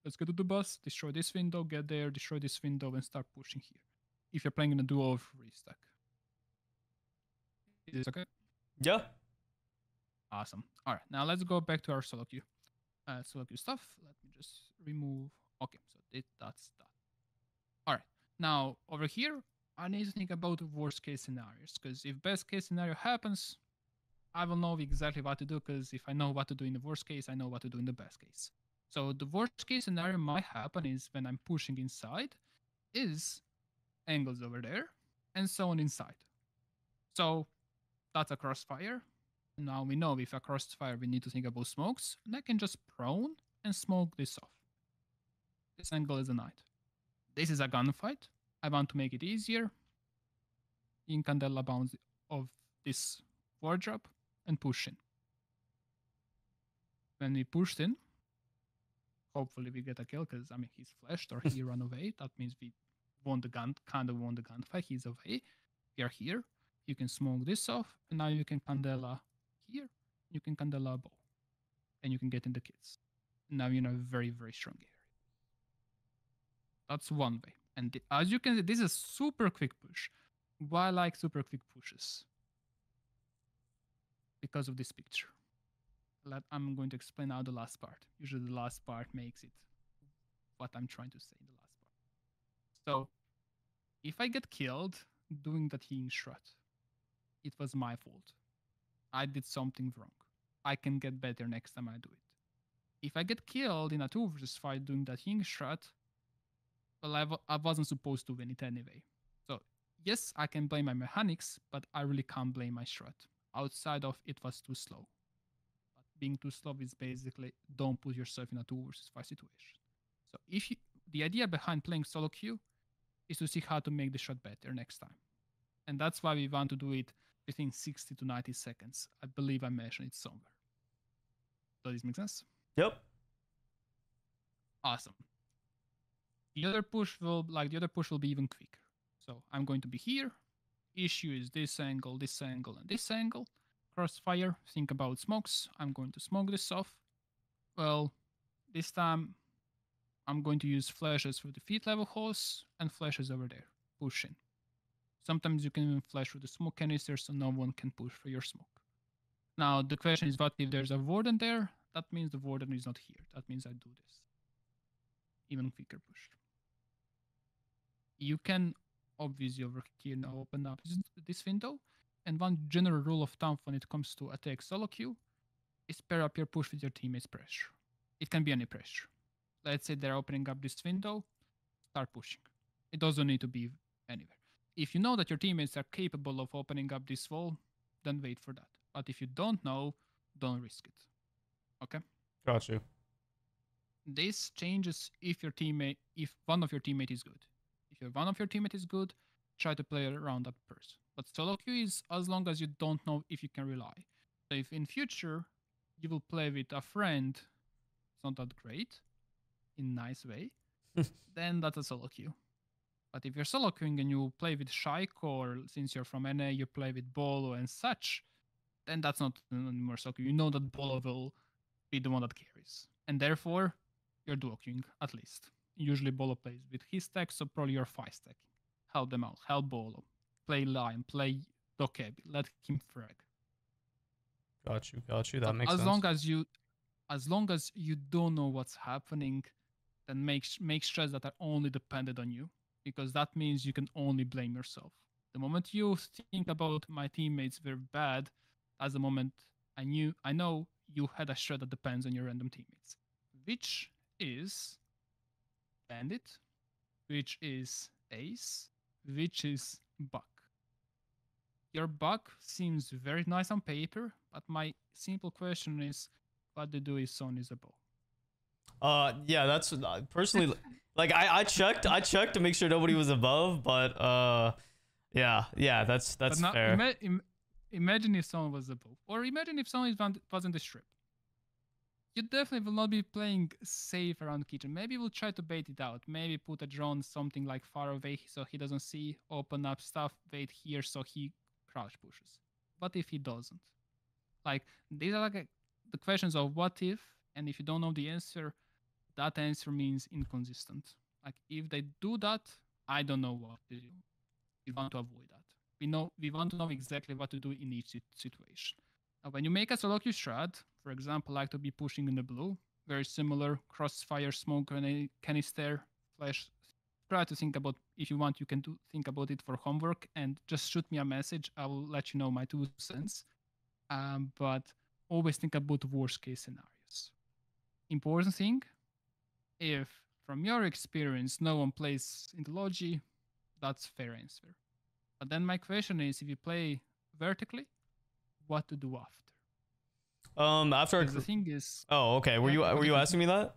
Let's get to the bus, destroy this window, get there, destroy this window, and start pushing here. if you're playing in a duo or free stack. Is this okay? Yeah. Awesome. All right, now let's go back to our solo queue. Solo queue stuff. Let me just remove. Okay, so that's that. All right, now over here, I need to think about the worst case scenarios, because if best case scenario happens, I will know exactly what to do, because if I know what to do in the worst case, I know what to do in the best case. So the worst case scenario might happen is when I'm pushing inside, is angles over there, and so on inside. So that's a crossfire. Now we know if a crossfire, we need to think about smokes, and I can just prone and smoke this off. This angle is a knight. This is a gunfight. I want to make it easier. Incandela bounce of this wardrobe and push in. When we pushed in, hopefully we get a kill, because I mean he's flashed or he ran away. That means we won the gunfight. He's away. We are here. You can smoke this off, and now you can Candela here. You can Candela bow, and you can get in the kills. Now you're in a very, very strong area. That's one way. And as you can see, this is a super quick push. Why I like super quick pushes? Because of this picture. I'm going to explain now the last part. Usually the last part makes it what I'm trying to say in the last part. So if I get killed doing that healing shot, it was my fault. I did something wrong. I can get better next time I do it. If I get killed in a 2 versus 5 doing that healing shot, well, I wasn't supposed to win it anyway. So yes, I can blame my mechanics, but I really can't blame my strat. Outside of it was too slow. But being too slow is basically don't put yourself in a 2 versus 5 situation. So the idea behind playing solo queue is to see how to make the shot better next time. And that's why we want to do it within 60 to 90 seconds. I believe I mentioned it somewhere. Does this make sense? Yep. Awesome. The other push will be even quicker. So I'm going to be here. Issue is this angle, and this angle. Crossfire, think about smokes. I'm going to smoke this off. Well, this time I'm going to use flashes for the feet level holes and flashes over there. Push in. Sometimes you can even flash through the smoke canister so no one can push for your smoke. Now the question is, what if there's a warden there? That means the warden is not here. That means I do this. Even quicker push. You can obviously over here now open up this window. And one general rule of thumb when it comes to attack solo queue is pair up your push with your teammate's pressure. It can be any pressure. Let's say they're opening up this window, start pushing. It doesn't need to be anywhere. If you know that your teammates are capable of opening up this wall, then wait for that. But if you don't know, don't risk it. Okay? Got you. This changes if one of your teammates is good. If one of your teammates is good, try to play around that person. But solo queue is as long as you don't know if you can rely. So if in future you will play with a friend, it's not that great, in nice way, then that's a solo queue. But if you're solo queuing and you play with Shaiko, or since you're from NA, you play with Bolo and such, then that's not anymore solo queue. You know that Bolo will be the one that carries. And therefore, you're duo queuing, at least. Usually Bolo plays with his stack, so probably you're 5 stacking. Help them out. Help Bolo. Play Lion. Play Dokebi. Let him frag. Got you. That but makes sense. As long as you don't know what's happening, then make strats that are only dependent on you, because that means you can only blame yourself. The moment you think about my teammates were bad, as the moment I know you had a strat that depends on your random teammates, which is Bandit, which is Ace, which is Buck. Your Buck seems very nice on paper, but my simple question is, what to do if Son is a bow? Yeah, that's personally like I checked to make sure nobody was above, but yeah, that's now, fair. Imagine if someone was a bow, or imagine if someone was in the strip. You definitely will not be playing safe around kitchen. Maybe we'll try to bait it out. Maybe put a drone something like far away so he doesn't see, open up stuff, wait here so he crouch pushes. What if he doesn't? Like, these are like the questions of what if, and if you don't know the answer, that answer means inconsistent. Like, if they do that, I don't know what to do. We want to avoid that. We want to know exactly what to do in each situation. Now, when you make a solo queue strat, for example, like to be pushing in the blue, very similar crossfire, smoke canister, flash. Try to think about, if you want, you can think about it for homework and just shoot me a message. I will let you know my 2 cents. But always think about worst case scenarios. Important thing, if from your experience no one plays in the logi, that's fair answer. But then my question is, if you play vertically, what to do after? After Because the thing is, oh, okay. Were you asking me that?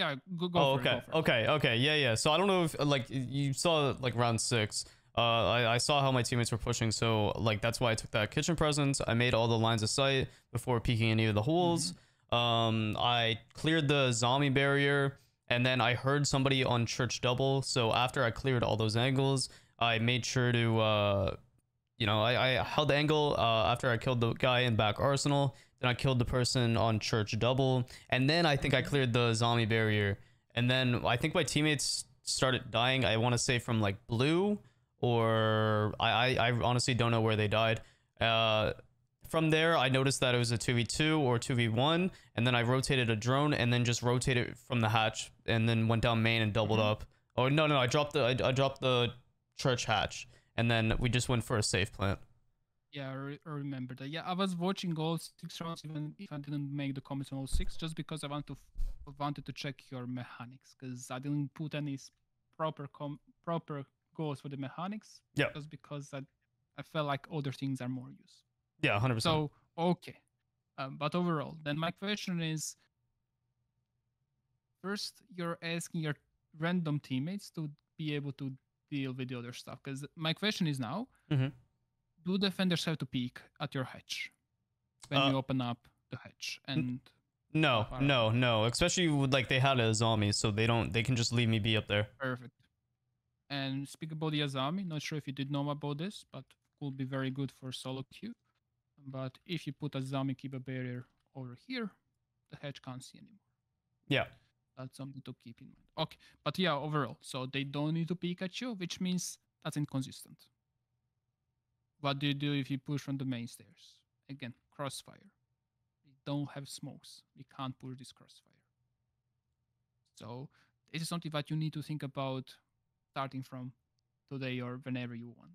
yeah, go Oh, for it. okay. Go for it. Okay. Yeah. So I don't know if like you saw like round 6. I saw how my teammates were pushing, so like that's why I took that kitchen presence. I made all the lines of sight before peeking any of the holes. I cleared the zombie barrier, and then I heard somebody on church double. So after I cleared all those angles, I made sure to I held the angle after I killed the guy in back arsenal. Then I killed the person on church double, and then I think I cleared the zombie barrier, and then I think my teammates started dying. I want to say from like blue, or I honestly don't know where they died. From there, I noticed that it was a 2v2 or 2v1, and then I rotated a drone, and then just rotated from the hatch, and then went down main and doubled up. Oh no, I dropped the church hatch, and then we just went for a safe plant. Yeah, I remember that. Yeah, I was watching all 6 rounds, even if I didn't make the comments on all 6, just because I wanted to check your mechanics, because I didn't put any proper goals for the mechanics. Yeah. Just because I felt like other things are more used. Yeah, 100%. So okay, but overall, then my question is: first, you're asking your random teammates to be able to deal with the other stuff. Because my question is now: do defenders have to peek at your hatch when you open up the hatch? And no. Especially with, like, they had a zombie, so they can just leave me be up there. Perfect. And speak about the Azami. Not sure if you did know about this, but could be very good for solo queue. But if you put a zombie keeper barrier over here, the hatch can't see anymore. Yeah. That's something to keep in mind. Okay, but yeah, overall, so they don't need to peek at you, which means that's inconsistent. What do you do if you push from the main stairs? Again, crossfire. We don't have smokes. We can't push this crossfire. So this is something that you need to think about starting from today or whenever you want.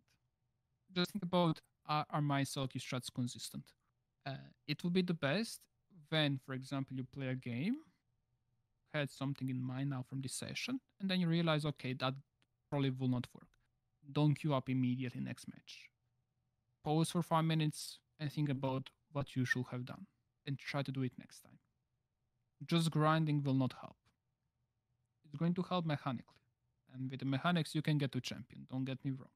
Just think about, are my solo queue strats consistent? It will be the best when, for example, you play a game, had something in mind now from this session, and then you realize, okay, that probably will not work. Don't queue up immediately next match. Pause for 5 minutes and think about what you should have done, and try to do it next time. Just grinding will not help. It's going to help mechanically, and with the mechanics you can get to champion, don't get me wrong.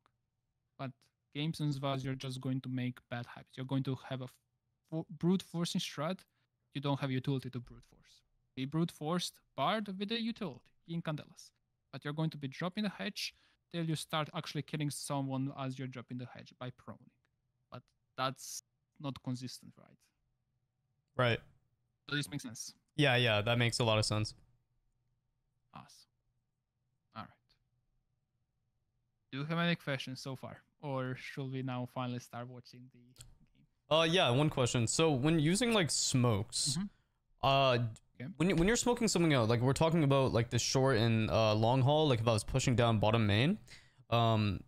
But games and Zvaz, you're just going to make bad habits. You're going to have a brute forcing strat, you don't have utility to brute force. Be brute forced Bard with a utility, Incandelas. But you're going to be dropping the hedge till you start actually killing someone as you're dropping the hedge by proning. But that's not consistent, right? Right. Does this make sense? Yeah, that makes a lot of sense. Awesome. Alright. Do you have any questions so far? Or should we now finally start watching the game? Yeah, one question. So when using like smokes, when you're smoking something out, like we're talking about like the short and long haul, like if I was pushing down bottom main, how,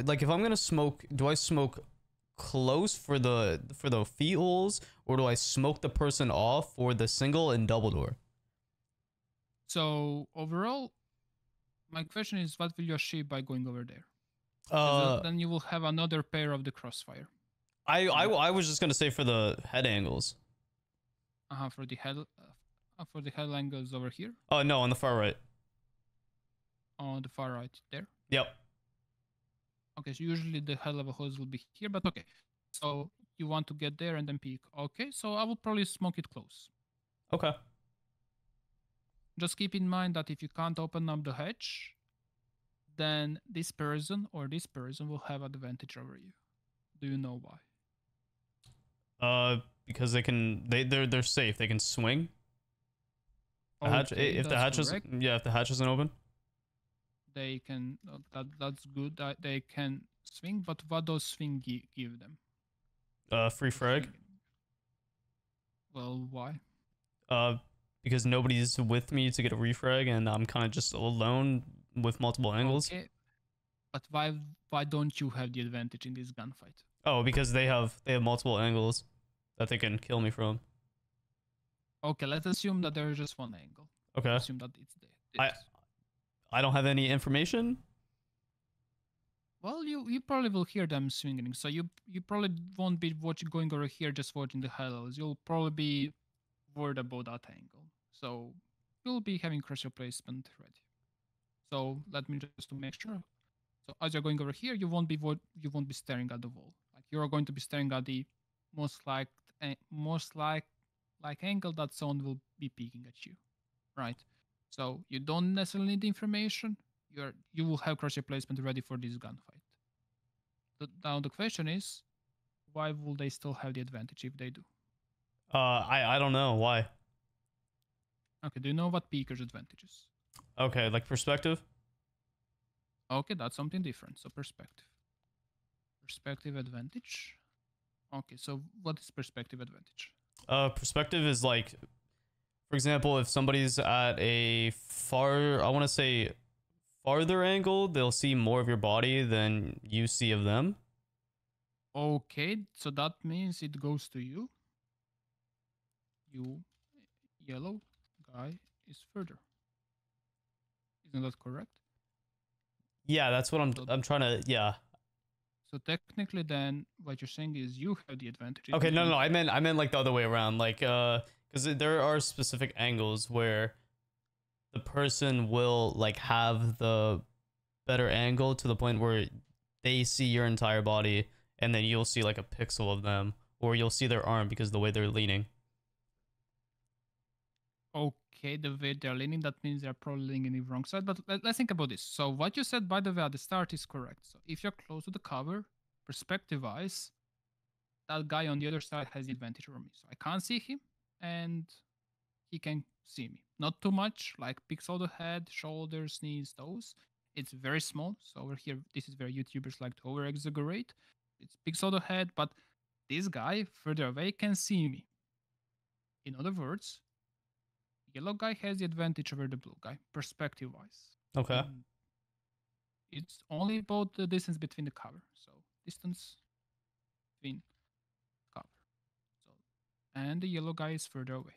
like if I'm gonna smoke, do I smoke close for the feet holes, or do I smoke the person off for the single and double door? So overall, my question is, what will you achieve by going over there? Then you will have another pair of the crossfire. I was just gonna say for the head angles. For the head angles over here. Oh no, on the far right. On the far right there. Yep. Okay, so usually the head level holes will be here, but okay. So you want to get there and then peek. Okay, so I will probably smoke it close. Okay. Just keep in mind that if you can't open up the hatch, then this person or this person will have advantage over you. Do you know why? Because they're safe. They can swing. The hatch, Okay, if the hatch is, correct. if the hatch isn't open. they can that's good that they can swing, but what does swing give them? Free Does frag. swing- Well, why? Uh, because nobody's with me to get a refrag, and I'm kind of just alone with multiple angles. Okay, but why don't you have the advantage in this gunfight? Oh, because they have multiple angles that they can kill me from. Okay, let's assume that there is just one angle. Okay. Assume that it's I I don't have any information. Well, you probably will hear them swinging, so you probably won't be going over here just watching the highlights. You'll probably be worried about that angle, so you'll be having crosshair placement ready. So let me just to make sure. So as you're going over here, you won't be staring at the wall. Like you're going to be staring at the most like angle that someone will be peeking at you, right? So you don't necessarily need the information. You will have crosshair placement ready for this gunfight. Now the question is, why will they still have the advantage if they do? I don't know why. Okay, do you know what peeker's advantage is? Okay, like perspective. Okay, that's something different. So perspective. Perspective advantage. Okay, so what is perspective advantage? Perspective is like, for example, if somebody's at a I want to say farther angle, they'll see more of your body than you see of them. Okay, so that means it goes to you. You, yellow guy, is further. Isn't that correct? Yeah, that's what I'm trying to, yeah. So technically then what you're saying is you have the advantage. Okay, no, I meant like the other way around, like because there are specific angles where the person will like have the better angle to the point where they see your entire body, and then you'll see like a pixel of them, or you'll see their arm because of the way they're leaning. Okay, the way they're leaning, that means they're probably leaning in the wrong side. But let's think about this. So what you said, by the way, at the start is correct. So if you're close to the cover, perspective-wise, that guy on the other side has the advantage over me. So I can't see him, and he can see me. Not too much, like pixel the head, shoulders, knees, toes. It's very small. So over here, this is where YouTubers like to over-exaggerate. It's pixel the head, but this guy further away can see me. In other words, yellow guy has the advantage over the blue guy, perspective-wise. Okay. It's only about the distance between the cover. So distance between cover. So and the yellow guy is further away.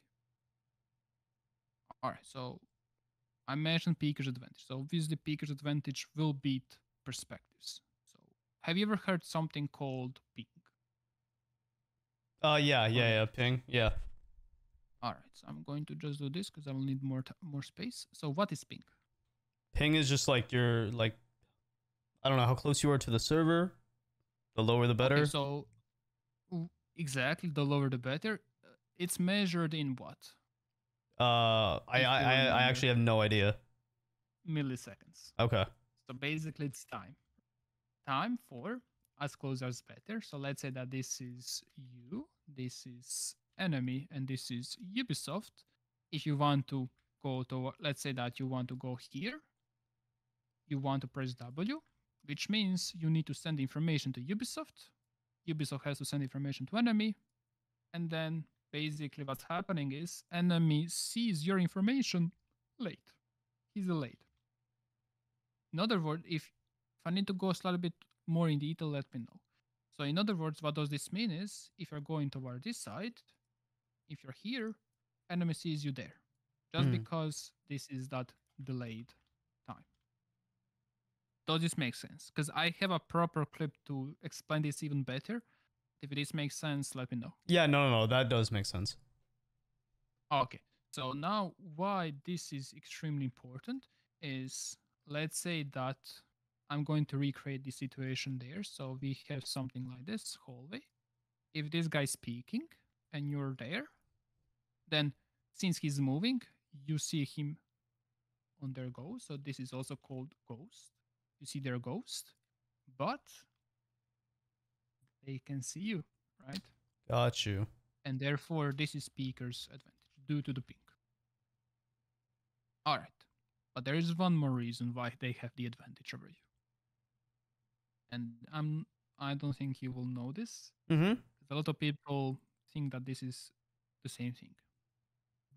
Alright, so I mentioned peeker's advantage. So obviously peeker's advantage will beat perspectives. So have you ever heard something called ping? Yeah, ping, yeah. All right, so I'm going to just do this because I will need more space. So what is ping? Ping is just like your like, I don't know how close you are to the server. The lower the better. Okay, so exactly, the lower the better. It's measured in what? I actually have no idea. Milliseconds. Okay. So basically, it's time. Time for as close as better. So let's say that this is you, this is enemy, and this is Ubisoft. If you want to go to, let's say that you want to go here, you want to press W, which means you need to send information to Ubisoft. Ubisoft has to send information to enemy, and then basically what's happening is enemy sees your information late. He's delayed. In other words, if I need to go a little bit more in detail, let me know. So in other words, what does this mean is if you're going toward this side, if you're here, enemy sees you there. Just because this is that delayed time. Does this make sense? Because I have a proper clip to explain this even better. If this makes sense, let me know. Yeah, no, that does make sense. Okay, so now why this is extremely important is, let's say that I'm going to recreate the situation there. So we have something like this hallway. If this guy's peeking and you're there, then since he's moving, you see him on their ghost. So this is also called ghost. You see their ghost, but they can see you, right? Got you. And therefore, this is peeker's advantage due to the ping. All right. But there is one more reason why they have the advantage over you. And I don't think you will know this. Mm-hmm. A lot of people think that this is the same thing.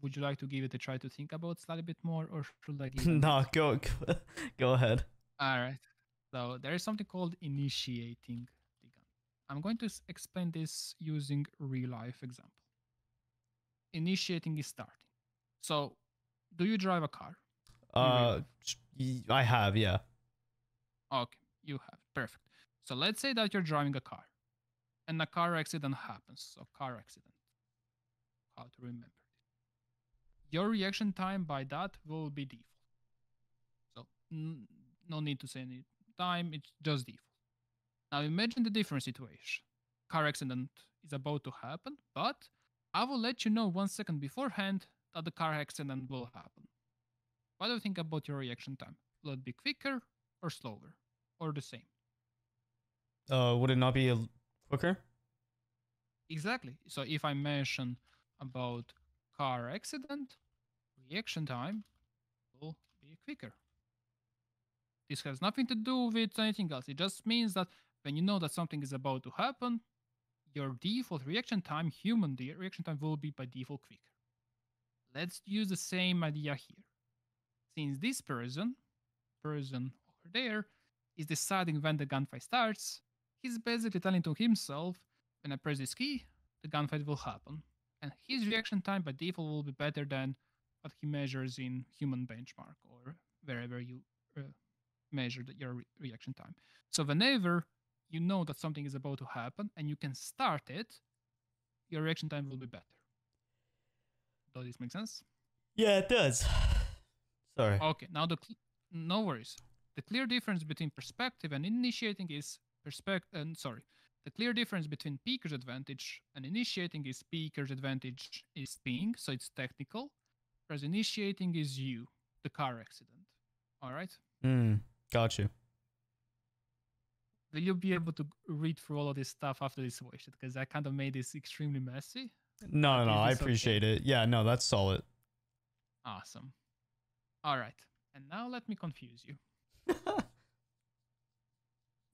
Would you like to give it a try to think about slightly bit more, or should I give it? No, go ahead. All right. So there is something called initiating the gun. I'm going to explain this using real life example. Initiating is starting. So, do you drive a car? I have, yeah. Okay, you have. Perfect. So let's say that you're driving a car and a car accident happens. So car accident. How to remember it. Your reaction time by that will be default. So no need to say any time, it's just default. Now imagine the different situation. Car accident is about to happen, but I will let you know 1 second beforehand that the car accident will happen. What do you think about your reaction time? Will it be quicker or slower? Or the same? Would it not be quicker? Exactly. So if I mention about car accident, reaction time will be quicker. This has nothing to do with anything else. It just means that when you know that something is about to happen, your default reaction time, human reaction time, will be by default quicker. Let's use the same idea here. Since this person over there, is deciding when the gunfight starts, he's basically telling to himself, when I press this key, the gunfight will happen. And his reaction time by default will be better than what he measures in human benchmark or wherever you measure your reaction time. So whenever you know that something is about to happen and you can start it, your reaction time will be better. Does this make sense? Yeah, it does. Sorry. Okay, now no worries. The clear difference between perspective and initiating is the clear difference between peeker's advantage and initiating is peeker's advantage is ping, so it's technical, whereas initiating is you, the car accident. All right? Got you. Will you be able to read through all of this stuff after this voice? Because I kind of made this extremely messy. No, I appreciate it. Yeah, no, that's solid. Awesome. All right. And now let me confuse you.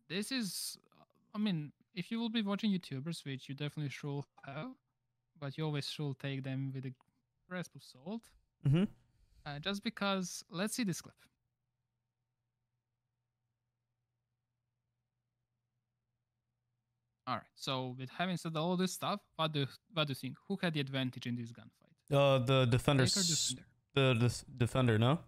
This is, I mean, if you will be watching YouTubers, which you definitely should have, but you always should take them with a grasp of salt. Mm-hmm. Just because, let's see this clip. All right. So with having said all this stuff, what do you think? Who had the advantage in this gunfight? The defender. Defender. The defender, no?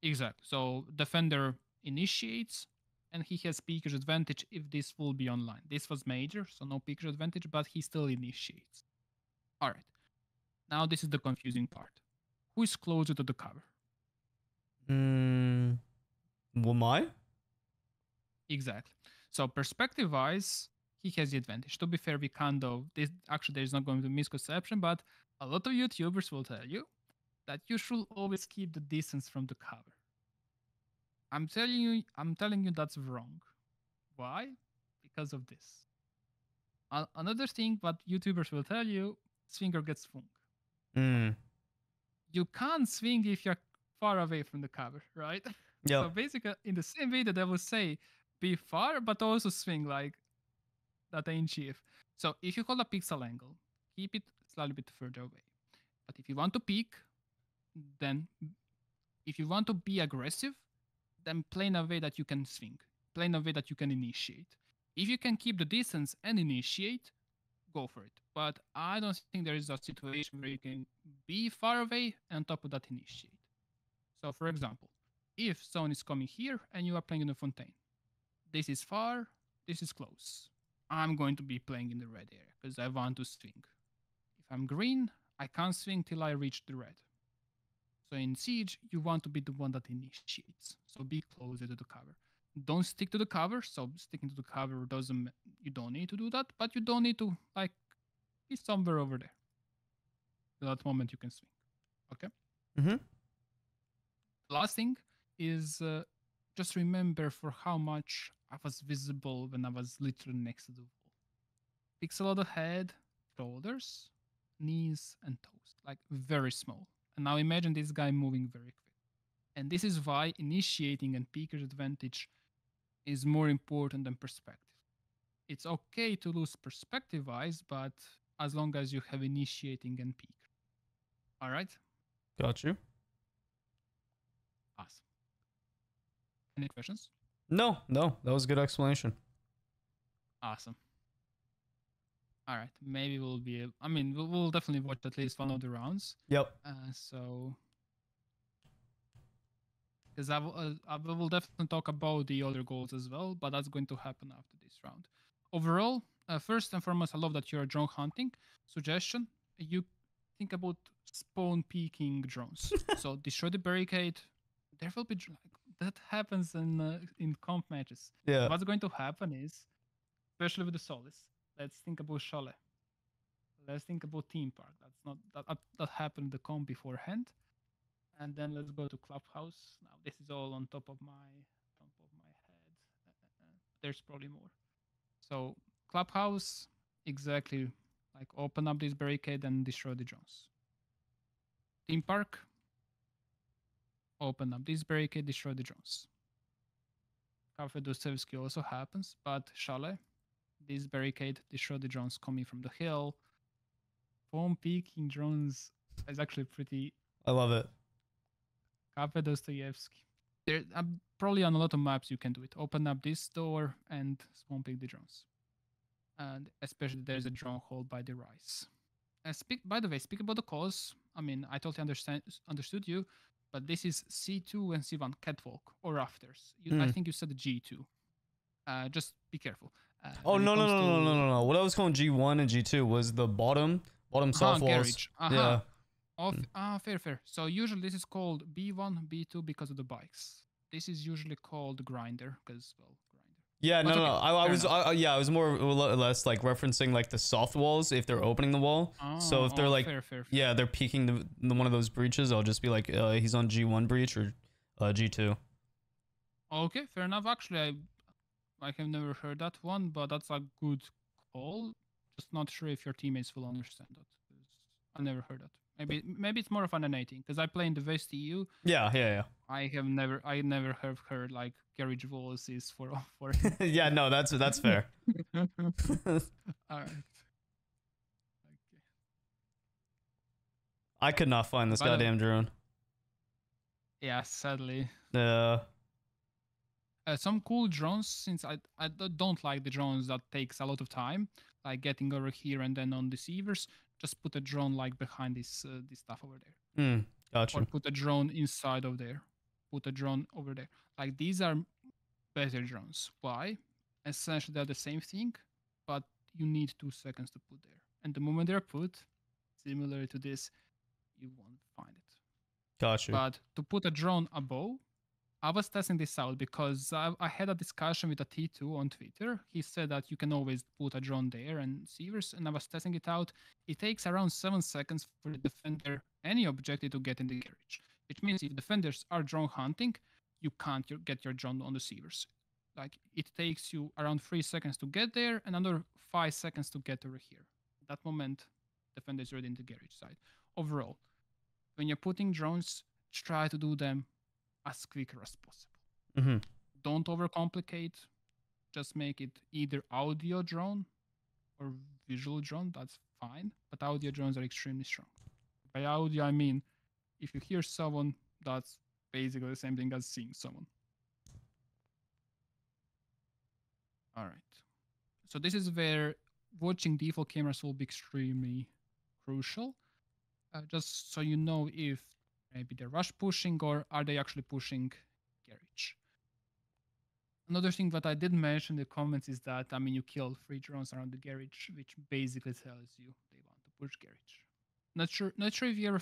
Exactly. So defender initiates, and he has peeker's advantage if this will be online. This was major, so no peeker's advantage, but he still initiates. All right. Now this is the confusing part. Who is closer to the cover? Am I? Exactly. So perspective-wise, he has the advantage. To be fair, we kind of there's not going to be misconception, but a lot of YouTubers will tell you that you should always keep the distance from the cover. I'm telling you that's wrong. Why? Because of this. Another thing what YouTubers will tell you, swinger gets swung. You can't swing if you're far away from the cover, right? Yeah. So basically, in the same way that I would say, be far, but also swing like that ain't chief. So if you hold a pixel angle, keep it slightly bit further away. But if you want to peek, then if you want to be aggressive, then play in a way that you can swing, play in a way that you can initiate. If you can keep the distance and initiate, go for it. But I don't think there is a situation where you can be far away and on top of that initiate. So for example, if someone is coming here and you are playing in a fontaine, this is far, this is close. I'm going to be playing in the red area because I want to swing. If I'm green, I can't swing till I reach the red. So in Siege, you want to be the one that initiates. So be closer to the cover. Don't stick to the cover. So sticking to the cover you don't need to do that, but you don't need to like be somewhere over there. At that moment you can swing. Okay? Mm-hmm. Last thing is just remember for how much I was visible when I was literally next to the wall. Pixel of the head, shoulders, knees, and toes. Like very small. And now imagine this guy moving very quick. And this is why initiating and peeker's advantage is more important than perspective. It's okay to lose perspective wise, but as long as you have initiating and peeker. All right? Got you. Awesome. Any questions? No, that was a good explanation. Awesome. All right. Maybe we'll definitely watch at least one of the rounds. Yep. Because I will definitely talk about the other goals as well, but that's going to happen after this round. Overall, first and foremost, I love that you're drone hunting. Suggestion: you think about spawn peeking drones. So destroy the barricade. There will be that happens in comp matches. Yeah. What's going to happen is, especially with the Solis, let's think about Chalet. Let's think about Theme Park. That's not that happened in the comp beforehand. And then let's go to Clubhouse. Now this is all on top of my head. There's probably more. So Clubhouse, exactly like open up this barricade and destroy the drones. Theme Park, open up this barricade, destroy the drones. Cafe Dostoevsky also happens, but Chalet, this barricade, destroy the drones coming from the hill. Foam peeking drones is actually pretty. I love it. Cafe Dostoevsky. There, probably on a lot of maps you can do it. Open up this door and spawn pick the drones. And especially there's a drone hole by the rise. By the way, speak about the cause. I mean, I totally understood you, but this is C2 and C1 catwalk or rafters. I think you said G2. Just be careful. Oh no! What I was calling G1 and G2 was the bottom soft walls. Yeah. Fair. So usually this is called B1, B2 because of the bikes. This is usually called grinder because grinder. Yeah, But no. okay, I was more or less like referencing like the soft walls if they're opening the wall. So if they're like, fair. yeah, they're peeking the one of those breaches, I'll just be like, he's on G1 breach or G2. Okay, fair enough. Actually, I have never heard that one, but that's a good call. Just not sure if your teammates will understand that. I never heard that. Maybe it's more of an NA thing because I play in the West EU. Yeah. I never have heard like garage walls is for. Yeah, no, that's fair. All right. Okay. I could not find this goddamn drone. Yeah, sadly. Yeah. Some cool drones, since I don't like the drones that takes a lot of time, like getting over here and then on deceivers. Just put a drone like behind this stuff over there. Gotcha. Or put a drone inside of there. Put a drone over there. Like these are better drones. Why? Essentially they're the same thing, but you need 2 seconds to put there. And the moment they're put, similar to this, you won't find it. Gotcha. But to put a drone above, I was testing this out because I had a discussion with a T2 on Twitter. He said that you can always put a drone there and receivers, and I was testing it out. It takes around 7 seconds for the defender, any objective, to get in the garage. Which means if defenders are drone hunting, you can't get your drone on the receivers. Like it takes you around 3 seconds to get there, and another 5 seconds to get over here. At that moment, defender is already in the garage side. Overall, when you're putting drones, try to do them as quicker as possible. Don't overcomplicate. Just make it either audio drone or visual drone. That's fine. But audio drones are extremely strong. By audio, I mean if you hear someone, that's basically the same thing as seeing someone. All right. So this is where watching default cameras will be extremely crucial. Just so you know if maybe they're rush pushing or are they actually pushing garage. Another thing that I did mention in the comments is that, you kill 3 drones around the garage, which basically tells you they want to push garage. Not sure if you ever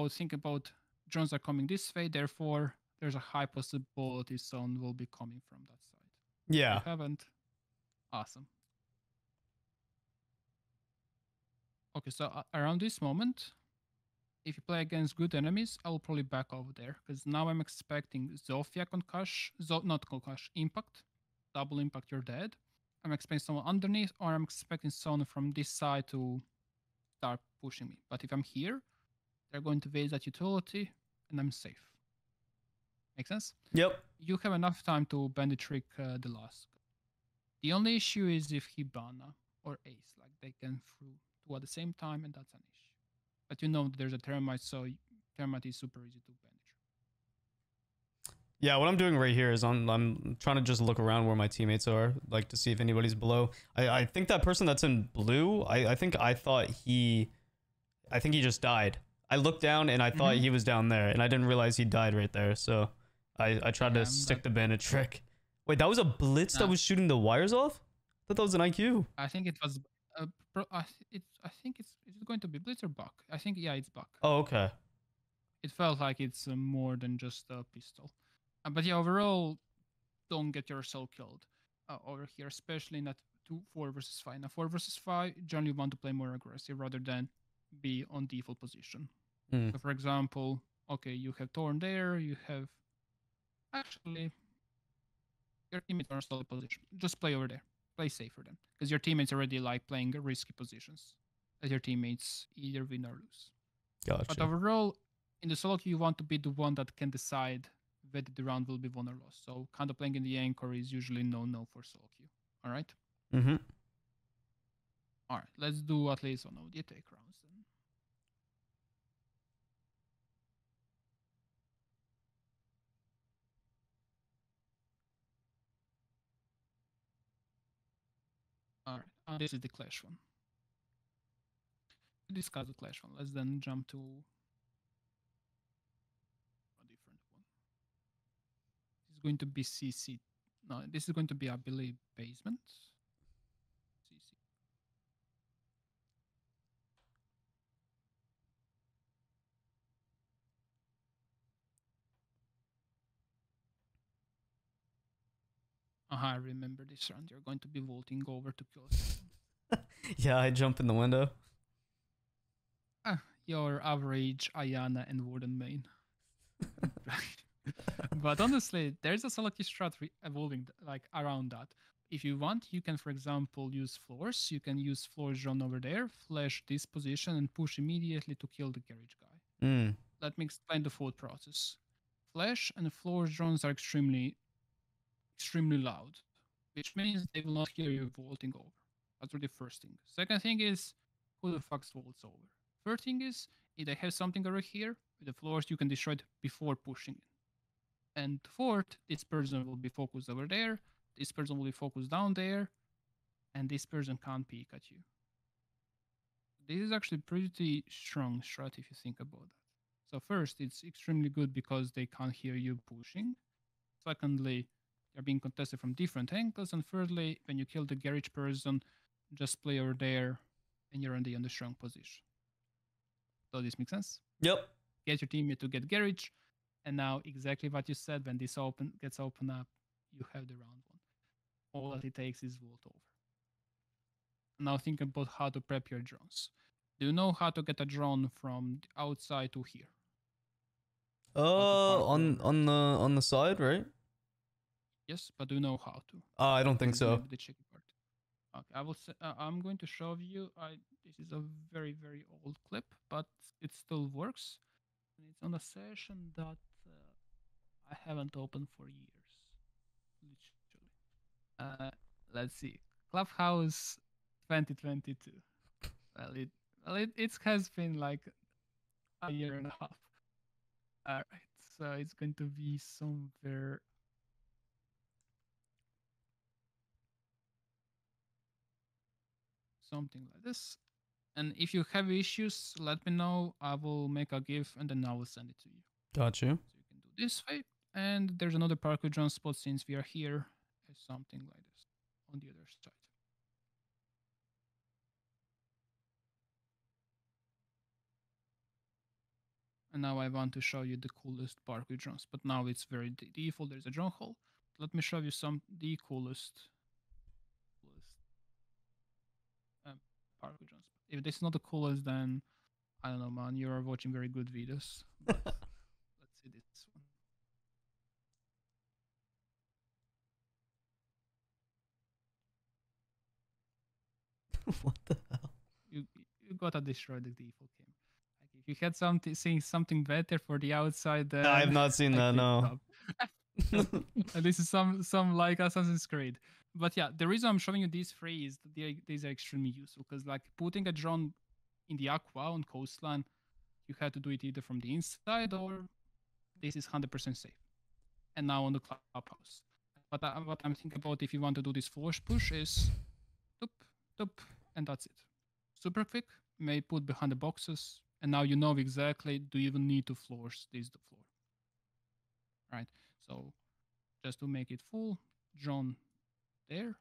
think about drones are coming this way, therefore there's a high possibility someone will be coming from that side. Yeah. If you haven't, awesome. Okay, so around this moment, if you play against good enemies, I will probably back over there because now I'm expecting Zofia concuss, not concuss, impact, double impact, you're dead. I'm expecting someone underneath, or I'm expecting someone from this side to start pushing me. But if I'm here, they're going to waste that utility, and I'm safe. Make sense? Yep. You have enough time to bandit trick the last. The only issue is if he bana or ace, like they can through two at the same time, and that's an issue. But you know there's a thermite, so thermite is super easy to bandit. Yeah, what I'm doing right here is I'm trying to just look around where my teammates are, like to see if anybody's below. I think that person that's in blue, I think he just died. I looked down and I thought he was down there, and I didn't realize he died right there. So I tried to stick the bandit trick. Wait, that was a blitz that was shooting the wires off? I thought that was an IQ. I think it was. I think it's. Is it going to be blitz or buck? I think it's buck. Oh, okay. It felt like it's more than just a pistol. But yeah, overall, don't get yourself killed over here, especially in that 4 versus 5. Now, 4 versus 5, generally want to play more aggressive rather than be on default position. So, for example, okay, you have Thorn there, you have. Actually, your teammates are in a solid position. Just play over there. Play safer then. Because your teammates already like playing risky positions. As your teammates either win or lose. Gotcha. But overall, in the solo queue, you want to be the one that can decide whether the round will be won or lost. So kind of playing in the anchor is usually no for solo queue. All right? Mm-hmm. All right. Let's do at least one of the take rounds then. All right. This is the clash one. To discuss the clash one, let's then jump to a different one. This is going to be CC. No, this is going to be, I believe, basement. CC. I remember this round. You're going to be vaulting over to kill someone. Yeah, I jump in the window. Your average Ayana and Warden main. But honestly, there's a selective strat evolving like around that. If you want, you can, for example, use floors. You can use floors drone over there, flash this position, and push immediately to kill the garage guy. Let me explain the thought process. Flash and floors drones are extremely loud, which means they will not hear you vaulting over. That's really the first thing. Second thing is, who the fuck vaults over? Third thing is, if they have something over here, with the floors, you can destroy it before pushing it. And fourth, this person will be focused over there, this person will be focused down there, and this person can't peek at you. This is actually pretty strong strat if you think about that. So first, it's extremely good because they can't hear you pushing. Secondly, they're being contested from different angles. And thirdly, when you kill the garage person, just play over there and you're already in the strong position. Does this make sense? Yep. Get your teammate to get garage. And now exactly what you said, when this gets open up, you have the round one. All that it takes is vault over. Now think about how to prep your drones. Do you know how to get a drone from the outside to here? On the side, right? Yes, but do you know how to? I don't think so. The tricky part. Okay, I'm going to show you. This is a very old clip, but it still works. And it's on a session that I haven't opened for years, literally. Let's see, Clubhouse 2022. Well, it has been like a year and a half. All right, so it's going to be somewhere. Something like this. And if you have issues, let me know. I will make a GIF and then I will send it to you. Got you. So you can do this way. And there's another parkour drone spot since we are here. It's something like this on the other side. And now I want to show you the coolest parkour drones. But now it's very default. There's a drone hole. Let me show you the coolest parkour drones. If this is not the coolest, then I don't know, man. You are watching very good videos. But let's see this one. What the hell? You gotta destroy the default game. Like If you had something seeing something better for the outside, then I have not seen I that. quit No. job. This is some like Assassin's Creed. But yeah, the reason I'm showing you these three is that these are extremely useful because like putting a drone in the aqua on coastline, you have to do it either from the inside or this is 100% safe. And now on the clubhouse. But what I'm thinking about if you want to do this flush push is toop, toop, and that's it. Super quick, may put behind the boxes, and now you know exactly do you even need to flush this the floor. Right? So just to make it full, drone there.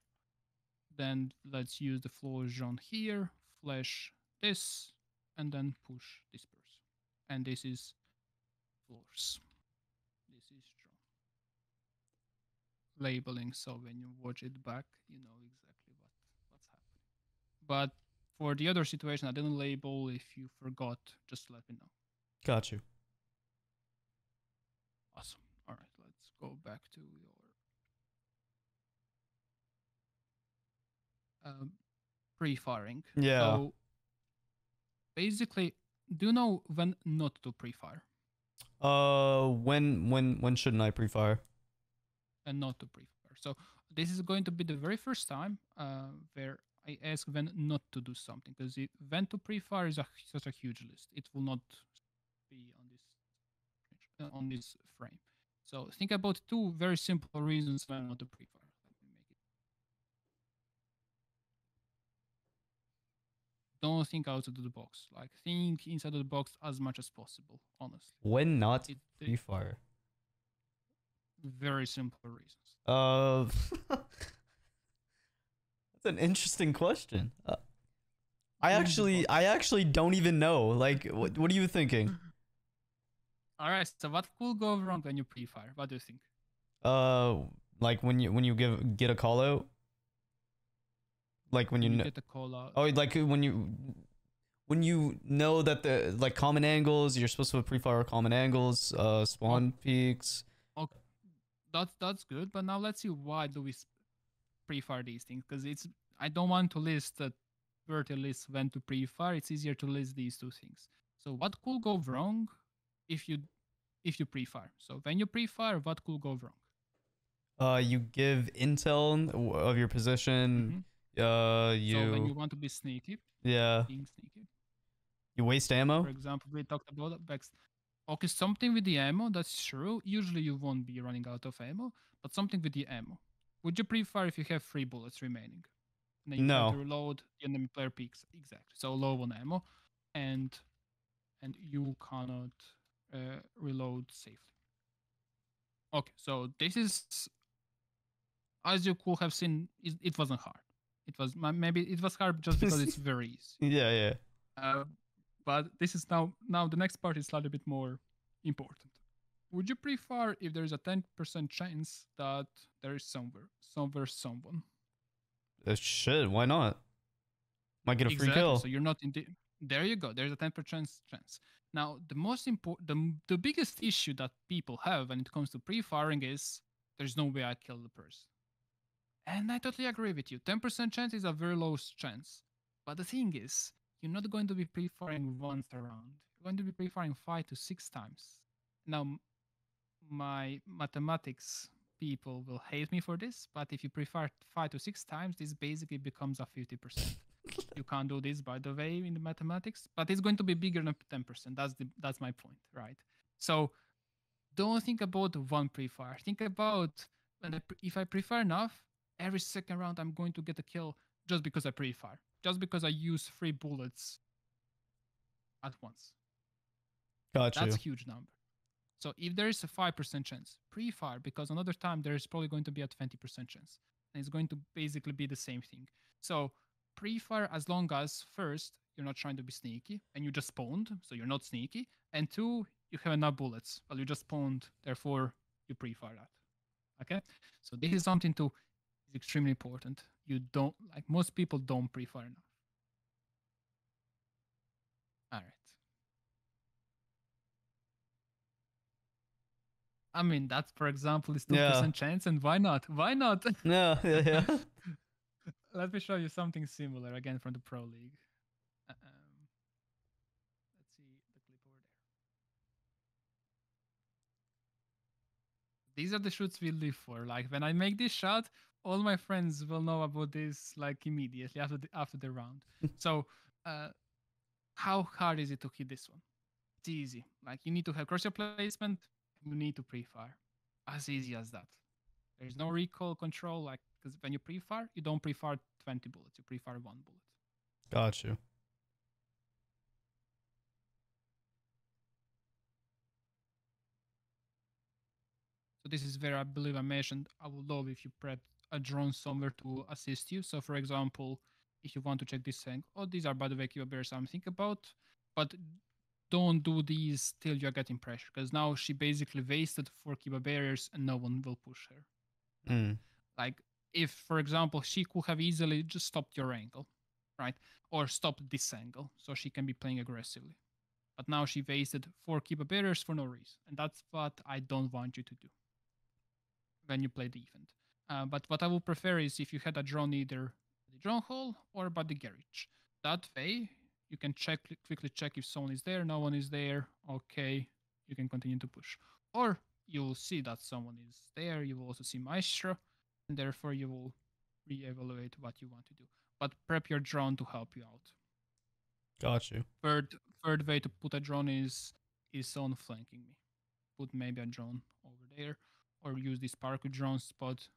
Then let's use the floor drone here, flash this, and then push disperse. And this is floors. This is drone. Labeling, so when you watch it back, you know exactly what's happening. But for the other situation, I didn't label. If you forgot, just let me know. Got you. Awesome. All right, let's go back to your pre-firing. Yeah. So basically, do you know when not to pre-fire When shouldn't I pre-fire? and not to pre-fire? So this is going to be the very first time where I ask when not to do something because when to pre-fire is such a huge list. It will not be on this frame. So think about two very simple reasons when not to pre-fire. Let me make it. Don't think outside of the box. Like think inside of the box as much as possible. Honestly, When not to It- it- pre-fire? very simple reasons. That's an interesting question. I actually don't even know. Like, what are you thinking? All right. So what could go wrong when you pre-fire? What do you think? Like when you get a call out. Like when you know. Get a call out. Oh, like when you know that the like common angles, you're supposed to pre-fire common angles, spawn peaks. Okay, that's good. But now let's see why do we pre-fire these things? Because I don't want to list the 30 lists when to pre-fire. It's easier to list these two things. So what could go wrong if you pre-fire? So when you pre-fire, what could go wrong? You give intel of your position. So when you want to be sneaky, yeah, being sneaky. you waste ammo. For example, we talked about that. Okay, something with the ammo, that's true. Usually you won't be running out of ammo, but something with the ammo. Would you pre-fire if you have 3 bullets remaining? And then you have to reload, the enemy player peaks. Exactly. So low on ammo, and you cannot reload safely. Okay, so this is, as you could have seen, it wasn't hard. It was maybe it was hard just because it's very easy. Yeah. But this is now the next part is a little bit more important. Would you prefer if there is a 10% chance that there is somewhere someone? Shit, why not? Might get a free Exactly. kill. So you're not in the. There you go. There's a 10% chance. Now the most important, the biggest issue that people have when it comes to pre-firing is there's no way I kill the person. And I totally agree with you. 10% chance is a very low chance. But the thing is, you're not going to be pre-firing once around. You're going to be pre-firing 5 to 6 times. Now, my mathematics people will hate me for this, but if you pre-fire 5 to 6 times, this basically becomes a 50%. You can't do this, by the way, in the mathematics, but it's going to be bigger than 10%. That's my point, right? So don't think about one pre-fire. Think about if I pre-fire enough, every second round I'm going to get a kill just because I pre-fire, just because I use 3 bullets at once. Got you. That's a huge number. So if there is a 5% chance, pre-fire, because another time there is probably going to be a 20% chance. And it's going to basically be the same thing. So pre-fire as long as first, you're not trying to be sneaky and you just spawned, so you're not sneaky. And 2, you have enough bullets. Well, you just spawned, therefore you pre-fire that. Okay? So this is something is extremely important. You don't, like most people don't pre-fire enough. All right. I mean, that, for example, is 2% chance, and why not? Why not? Yeah. Let me show you something similar again from the Pro League. Let's see the clip these are the shoots we live for. Like when I make this shot, all my friends will know about this like immediately after the round. So, how hard is it to hit this one? It's easy. Like you need to have crosshair placement. You need to pre-fire. As easy as that. There's no recoil control. Like because when you pre-fire, you don't pre-fire 20 bullets. You pre-fire 1 bullet. Got you. So this is where I believe I mentioned I would love if you prep a drone somewhere to assist you. So for example, if you want to check this thing, oh, these are by the way Kiva bears I'm thinking about, but don't do these till you're getting pressure because now she basically wasted 4 Kiva barriers and no one will push her. Mm. Like if, for example, she could have easily just stopped your angle, right? Or stopped this angle so she can be playing aggressively. But now she wasted 4 Kiva barriers for no reason. And that's what I don't want you to do when you play the event. But what I would prefer is if you had a drone either the drone hole or by the garage. That way you can quickly check if someone is there, no one is there, okay, you can continue to push. Or you will see that someone is there, you will also see Maestro, and therefore you will re-evaluate what you want to do. But prep your drone to help you out. Got you. Third way to put a drone is someone flanking me. Put maybe a drone over there, or use this parkour drone spot,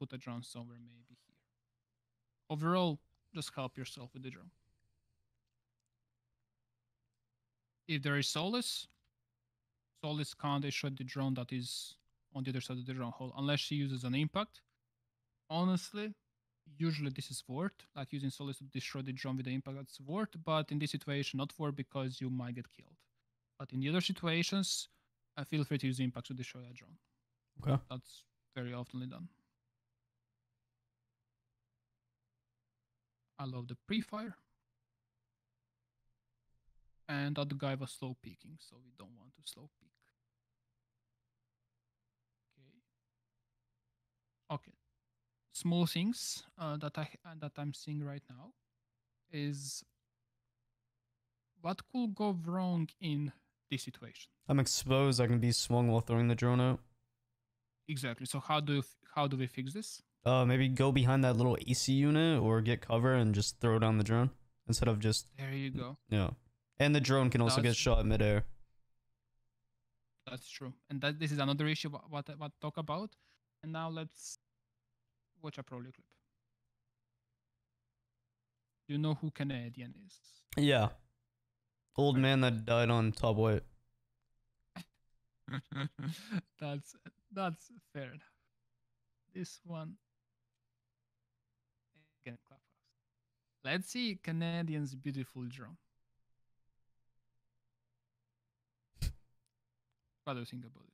put a drone somewhere maybe here. Overall, just help yourself with the drone. If there is Solace can't destroy the drone that is on the other side of the drone hole unless she uses an impact. Honestly, usually this is worth, like using Solace to destroy the drone with the impact, that's worth, but in this situation, not worth because you might get killed. But in the other situations, feel free to use impact to destroy a drone. Okay. That's very oftenly done. I love the pre-fire. And that guy was slow peeking, so we don't want to slow peek. Okay. Small things that I'm seeing right now is what could go wrong in this situation. I'm exposed. I can be swung while throwing the drone out. Exactly. So how do we fix this? Maybe go behind that little AC unit or get cover and just throw down the drone instead of just. There you go. Yeah, and the drone can also get shot midair. That's true, and this is another issue what talk about. And now let's watch a Prolio clip. Do you know who Canadian is? Yeah, old man that died on top white. That's fair enough. This one again, Clubhouse. Let's see Canadian's beautiful drone. What do you think about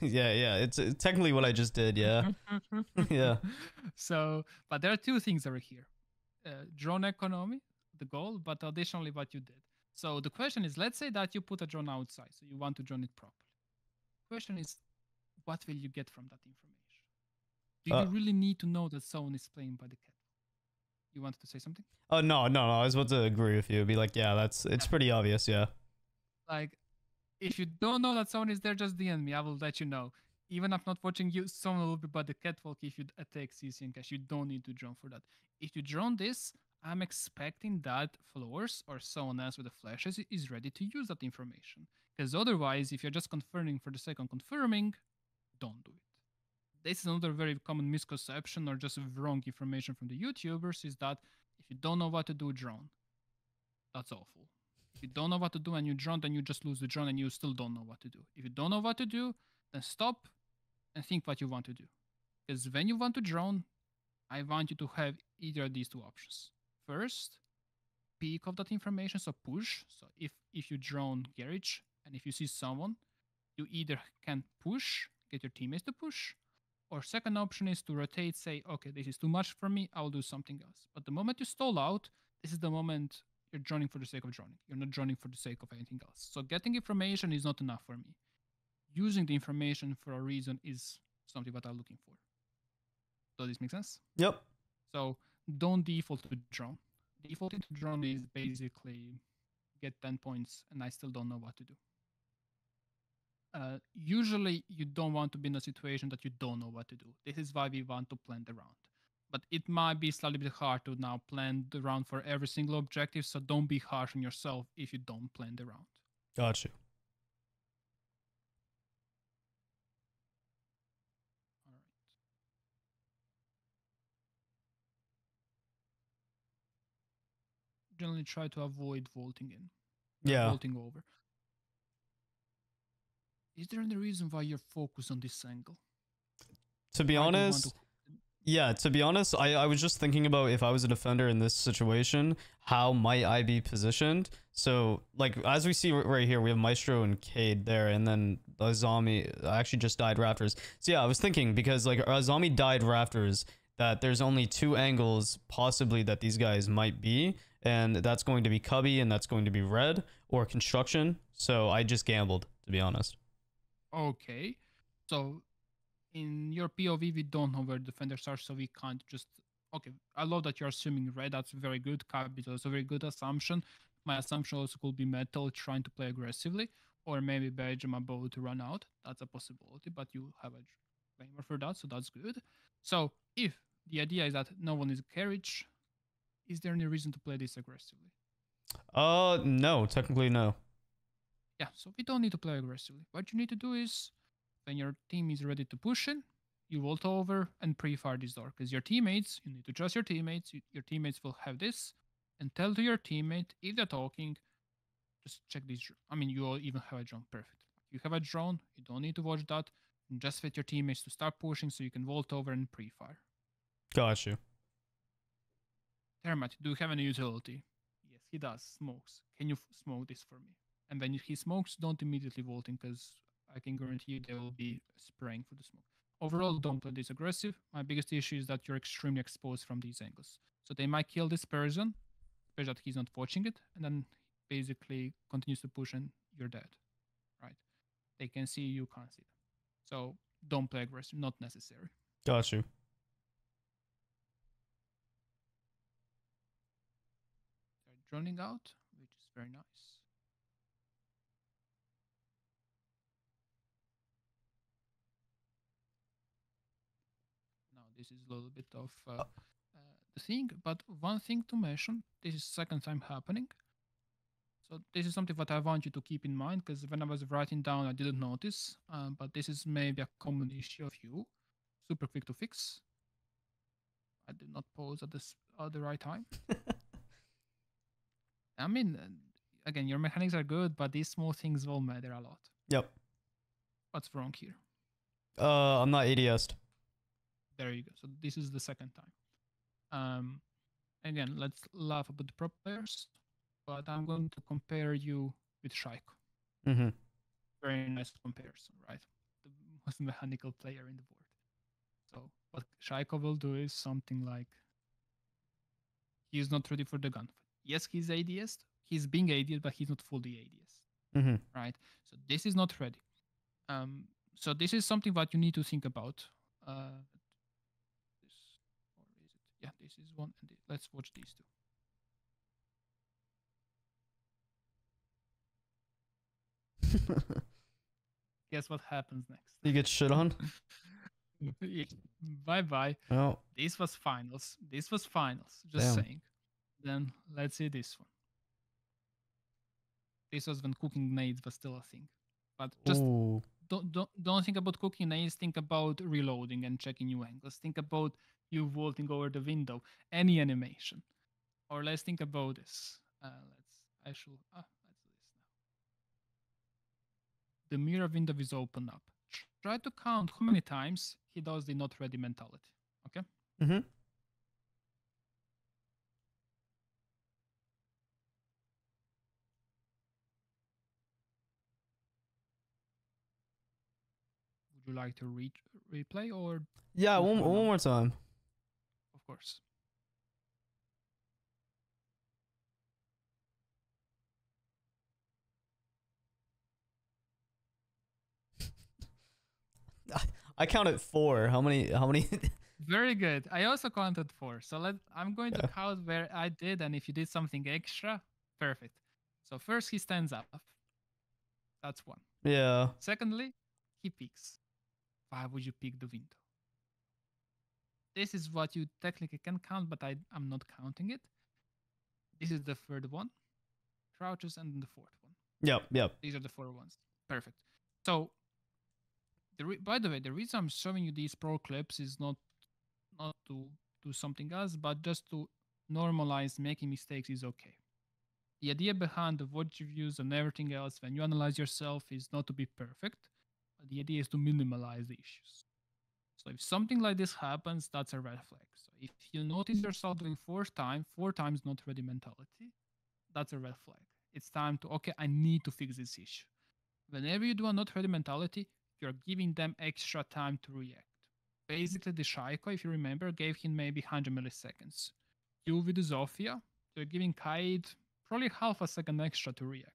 this? Yeah, it's technically what I just did. Yeah, yeah. So, but there are two things over here: drone economy, the goal, but additionally what you did. So the question is, let's say that you put a drone outside, so you want to drone it properly. The question is, what will you get from that information? Do you really need to know that someone is playing by the cat? You wanted to say something? Oh no. I was about to agree with you. Be like, yeah, it's pretty obvious. Yeah. Like, if you don't know that someone is there, just DM me. I will let you know. Even if I'm not watching you, someone will be by the catwalk. If you attack CC and cash, you don't need to drone for that. If you drone this, I'm expecting that Floors or someone else with the flashes is ready to use that information. Because otherwise, if you're just confirming for the sake of confirming, don't do it. This is another very common misconception or just wrong information from the YouTubers is that if you don't know what to do, drone. That's awful. If you don't know what to do and you drone, then you just lose the drone and you still don't know what to do. If you don't know what to do, then stop and think what you want to do. Because when you want to drone, I want you to have either of these two options. First, peek of that information, so push. So if you drone garage and if you see someone, you either can push, get your teammates to push, or second option is to rotate, say, okay, this is too much for me, I'll do something else. But the moment you stall out, this is the moment you're droning for the sake of droning. You're not droning for the sake of anything else. So getting information is not enough for me. Using the information for a reason is something that I'm looking for. Does this make sense? Yep. So don't default to drone. Defaulting to drone is basically get 10 points and I still don't know what to do. Usually, you don't want to be in a situation that you don't know what to do. This is why we want to plan the round. But it might be slightly bit hard to now plan the round for every single objective, so don't be harsh on yourself if you don't plan the round. Got you. All right. Generally, try to avoid vaulting in. Yeah. Vaulting over. Is there any reason why you're focused on this angle? To be Why do you want honest, to- yeah, to be honest, I was just thinking about if I was a defender in this situation, how might I be positioned? So, like, as we see right here, we have Maestro and Cade there, and then Azami actually just died Rafters. So, yeah, I was thinking, because, like, Azami died Rafters, that there's only two angles, possibly, that these guys might be, and that's going to be Cubby, and that's going to be Red, or Construction. So, I just gambled, to be honest. Okay. So, in your POV, we don't know where defenders are, so we can't just. Okay, I love that you're assuming red. That's very good. Cub is also a very good assumption. My assumption also could be Metal trying to play aggressively, or maybe Belgium about to run out. That's a possibility, but you have a disclaimer for that, so that's good. So, if the idea is that no one is a carriage, is there any reason to play this aggressively? No, technically no. Yeah, so we don't need to play aggressively. What you need to do is, when your team is ready to push in, you vault over and pre-fire this door. Because your teammates, you need to trust your teammates. Your teammates will have this, and tell to your teammate if they're talking, just check this. I mean, you all even have a drone. Perfect. You have a drone. You don't need to watch that. And just wait your teammates to start pushing, so you can vault over and pre-fire. Got you. Termite, do you have any utility? Yes, he does. Smokes. Can you smoke this for me? And when he smokes, don't immediately vault in, because I can guarantee you they will be spraying for the smoke. Overall, don't play this aggressive. My biggest issue is that you're extremely exposed from these angles. So they might kill this person, especially that he's not watching it, and then basically continues to push and you're dead. Right? They can see you, can't see them. So don't play aggressive, not necessary. Got you. They're droning out, which is very nice. This is a little bit of the thing, but one thing to mention, this is second time happening. So this is something that I want you to keep in mind, because when I was writing down, I didn't notice, but this is maybe a common issue of you. Super quick to fix. I did not pause at the right time. I mean, again, your mechanics are good, but these small things will matter a lot. Yep. What's wrong here? I'm not ADS'd. There you go. So this is the second time. Again, let's laugh about the pro players, but I'm going to compare you with Shaiko. Mm-hmm. Very nice comparison, right? The most mechanical player in the board. So what Shaiko will do is something like, he's not ready for the gunfight. Yes, he's ADS. He's being ADS, but he's not fully ADS. Mm-hmm. Right? So this is not ready. So this is something that you need to think about. Yeah, this is one. And let's watch these two. Guess what happens next? You get shit on? Bye bye. Oh. This was finals. This was finals. Just Damn. saying. Then let's see this one. This was when cooking nades was still a thing. But just Ooh. don't think about cooking nades. Think about reloading and checking new angles. Think about you vaulting over the window. Any animation. Or let's think about this. Let's do this now. The mirror window is open up. Try to count how many times he does the not ready mentality. Okay? Mm-hmm. Would you like to replay or? Yeah, one more time. Of course. I counted 4. How many? Very good. I also counted 4. So I'm going to count where I did, and if you did something extra, perfect. So first he stands up. That's 1. Yeah. Secondly, he picks. Why would you pick the window? This is what you technically can count, but I'm not counting it. This is the third one, crouches, and then the fourth one. Yep. Yep. These are the four ones. Perfect. So, by the way, the reason I'm showing you these pro clips is not to do something else, but just to normalize making mistakes is okay. The idea behind the watch reviews and everything else when you analyze yourself is not to be perfect, but the idea is to minimize the issues. So if something like this happens, that's a red flag. So if you notice yourself doing four times not ready mentality, that's a red flag. It's time to, okay, I need to fix this issue. Whenever you do a not ready mentality, you're giving them extra time to react. Basically, the Shaiko, if you remember, gave him maybe 100 milliseconds. You with the Zofia, you're giving Kaid probably half a second extra to react.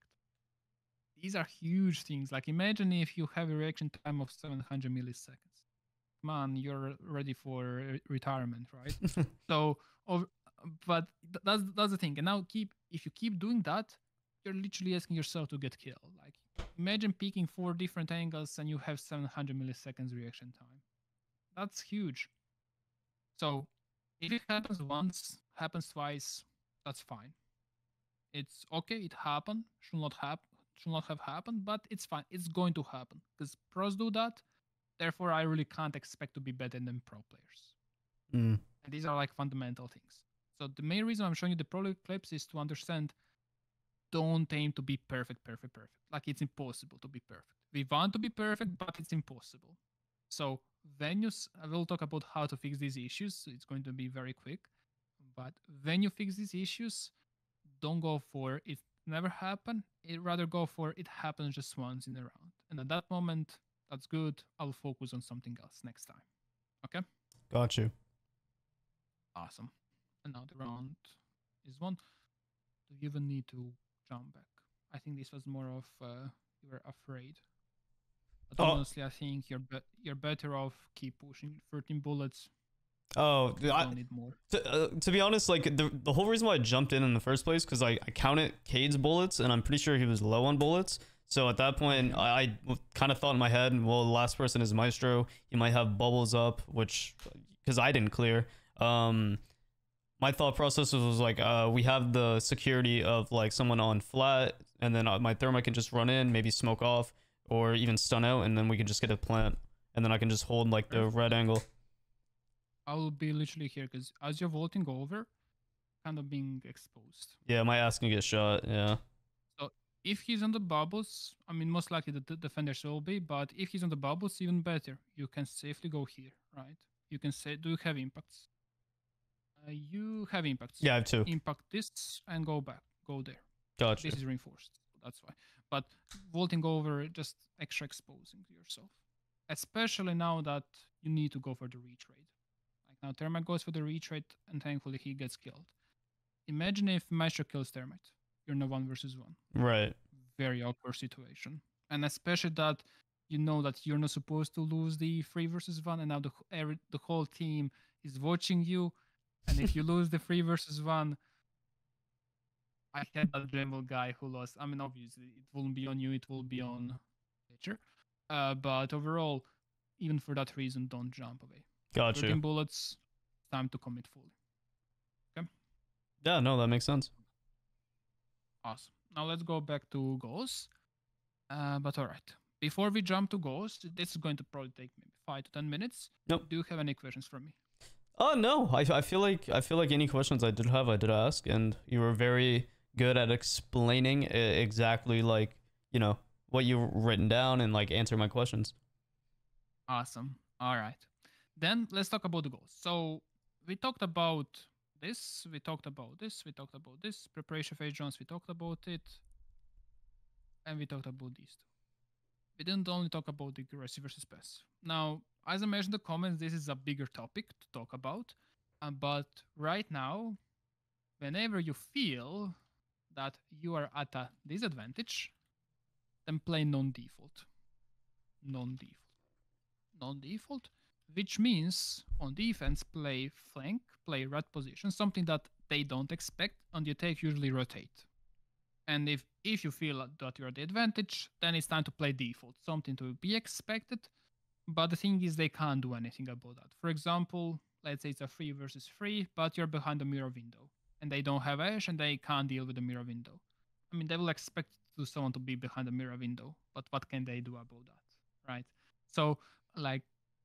These are huge things. Like imagine if you have a reaction time of 700 milliseconds. Man, you're ready for retirement, right? So, but that's the thing. And now if you keep doing that, you're literally asking yourself to get killed. Like imagine picking 4 different angles and you have 700 milliseconds reaction time. That's huge. So if it happens once, happens twice, that's fine. It's okay. It happened. Should not have happened, but it's fine. It's going to happen because pros do that. Therefore, I really can't expect to be better than pro players. Mm. And these are like fundamental things. So the main reason I'm showing you the pro clips is to understand. Don't aim to be perfect. Like it's impossible to be perfect. We want to be perfect, but it's impossible. So I will talk about how to fix these issues. It's going to be very quick. But when you fix these issues, don't go for it never happened. Rather go for it happens just once in a round. And at that moment, that's good. I'll focus on something else next time. Okay? Got you. Awesome. And now the round is won. Do you even need to jump back? I think this was more of you were afraid. But honestly, I think you're better off keep pushing 13 bullets. Oh, You don't need more. to be honest, like the whole reason why I jumped in the first place because I counted Cade's bullets and I'm pretty sure he was low on bullets. So at that point, I kind of thought in my head, well, the last person is Maestro. He might have bubbles up, which because I didn't clear. My thought process was like, we have the security of like someone on flat, and then my thermite can just run in, maybe smoke off, or even stun out, and then we can just get a plant, and then I can just hold like the red angle. I will be literally here because as you're vaulting over, kind of being exposed. Yeah, my ass can get shot. Yeah. So if he's on the bubbles, I mean, most likely the defenders will be, but if he's on the bubbles, even better. You can safely go here, right? You can say, do you have impacts? You have impacts. Yeah, I have 2. Impact this and go back. Go there. Gotcha. This is reinforced. That's why. But vaulting over, just extra exposing yourself. Especially now that you need to go for the retrade. Like now Thermite goes for the retrade and thankfully he gets killed. Imagine if Maestro kills Thermite. You're in a 1 versus 1. Right. Very awkward situation. And especially that you know that you're not supposed to lose the 3 versus 1 and now the whole team is watching you. And if you lose the 3 versus 1, I had that Dremel guy who lost. I mean, obviously, it won't be on you, it will be on nature. But overall, even for that reason, don't jump away. Gotcha. 13 bullets, time to commit fully. Okay? Yeah, no, that makes sense. Awesome. Now let's go back to goals. But all right. Before we jump to goals, this is going to probably take maybe 5 to 10 minutes. Nope. Do you have any questions for me? Oh no, I feel like any questions I did ask, and you were very good at explaining exactly like what you've written down and like answer my questions. Awesome. All right. Then let's talk about the goals. So we talked about this. We talked about this. We talked about this. Preparation phase Jones. We talked about it, and we talked about these 2. We didn't only talk about the aggressive versus passive. Now, as I mentioned in the comments, this is a bigger topic to talk about. But right now, whenever you feel that you are at a disadvantage, then play non-default. Non-default. Non-default, which means on defense, play flank, play red position, something that they don't expect, and you take usually rotate. And if you feel that you're the advantage, then it's time to play default, something to be expected. But the thing is, they can't do anything about that. For example, let's say it's a 3 versus 3, but you're behind a mirror window, and they don't have Ash, and they can't deal with the mirror window. I mean, they will expect someone to be behind a mirror window, but what can they do about that, right? So, like,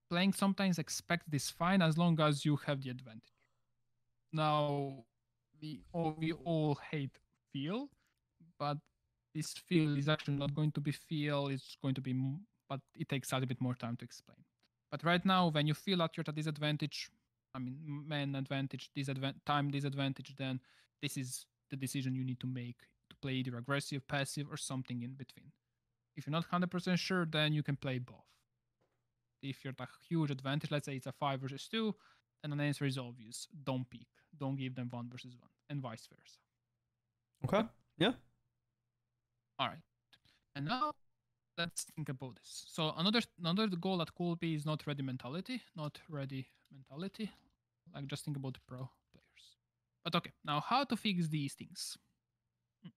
playing sometimes expect this fine as long as you have the advantage. Now, we all hate feel, but this feel is actually not going to be feel. It's going to be, but it takes a little bit more time to explain. But right now, when you feel that you're at a disadvantage, I mean, man advantage, time disadvantage, then this is the decision you need to make to play either aggressive, passive, or something in between. If you're not 100% sure, then you can play both. If you're at a huge advantage, let's say it's a 5 versus 2, then an answer is obvious. Don't peek. Don't give them 1 versus 1, and vice versa. Okay. Yeah. All right. And now let's think about this. So another goal that could be is not ready mentality. Like, just think about the pro players. But okay, now how to fix these things?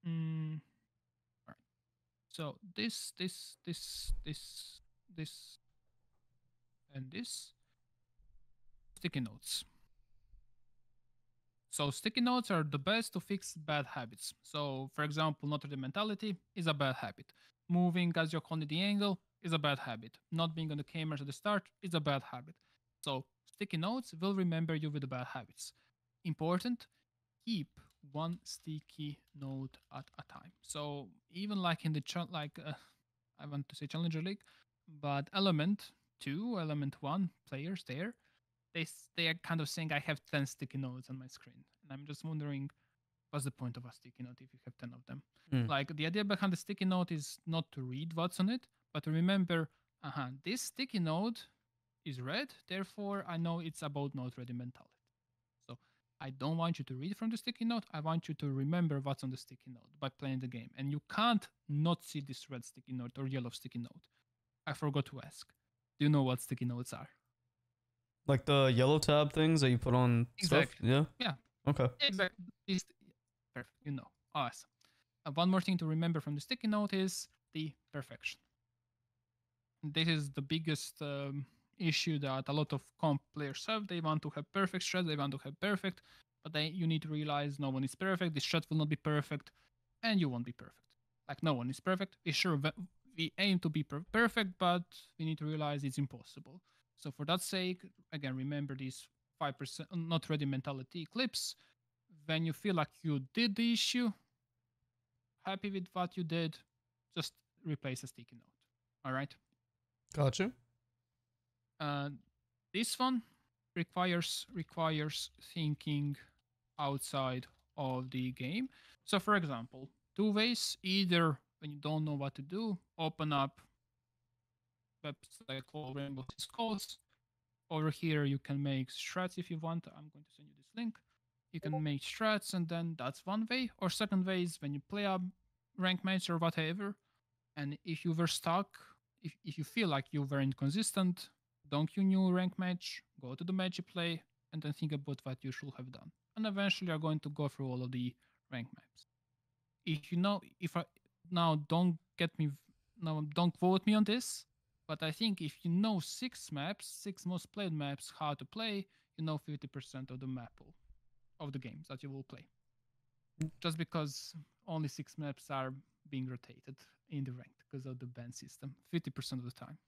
All right. So this, and this sticky notes. So sticky notes are the best to fix bad habits. So for example, not ready mentality is a bad habit. Moving as you're holding the angle is a bad habit. Not being on the cameras at the start is a bad habit. So sticky notes will remember you with the bad habits. Important, keep one sticky note at a time. So even like in the I want to say Challenger League, but Element 2, Element 1 players there, they are kind of saying I have 10 sticky notes on my screen. And I'm just wondering, what's the point of a sticky note if you have 10 of them? Like, the idea behind the sticky note is not to read what's on it, but to remember, this sticky note is red, therefore I know it's about not ready mentality. So I don't want you to read from the sticky note. I want you to remember what's on the sticky note by playing the game. And you can't not see this red sticky note or yellow sticky note. I forgot to ask. Do you know what sticky notes are? Like the yellow tab things that you put on stuff? Exactly. Yeah? Yeah. Okay. Exactly. Perfect. You know. Awesome. One more thing to remember from the sticky note is the perfection. This is the biggest issue that a lot of comp players have. They want to have perfect strats, they want to have perfect, but you need to realize no one is perfect. The strat will not be perfect, and you won't be perfect. Like, no one is perfect. We aim to be perfect, but we need to realize it's impossible. So for that sake, again, remember these 5% not ready mentality clips. When you feel like you did the issue, happy with what you did, just replace a sticky note. All right. Gotcha. This one requires thinking outside of the game. So for example, 2 ways: either when you don't know what to do, open up website called Rainbow Six Calls. Over here you can make strats if you want. I'm going to send you this link. You can make strats, and then that's one way. Or second way is when you play a rank match or whatever, and if you were stuck, if you feel like you were inconsistent, don't queue new rank match, go to the match you play, and then think about what you should have done. And eventually you're going to go through all of the rank maps. Don't quote me on this, but I think if you know 6 most played maps, how to play, you know 50% of the map pool of the games that you will play. Just because only 6 maps are being rotated in the ranked because of the ban system 50% of the time.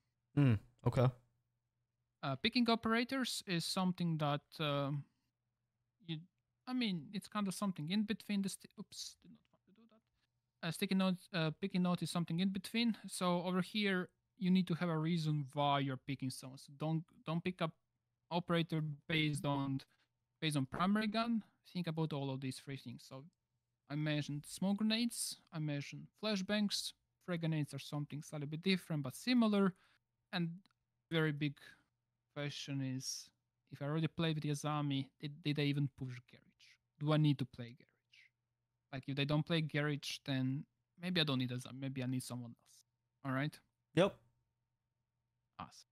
Okay. Picking operators is something that it's kind of something in between the did not want to do that. Sticky note, picking note is something in between. So over here you need to have a reason why you're picking someone. So don't pick up operator based on primary gun. Think about all of these 3 things. So I mentioned smoke grenades, I mentioned flashbangs. Frag grenades are something slightly bit different but similar. And very big question is, if I already played with the Azami, did I even push Garage? Do I need to play Garage? Like, if they don't play Garage, then maybe I don't need Azami. Maybe I need someone else. All right? Yep. Awesome.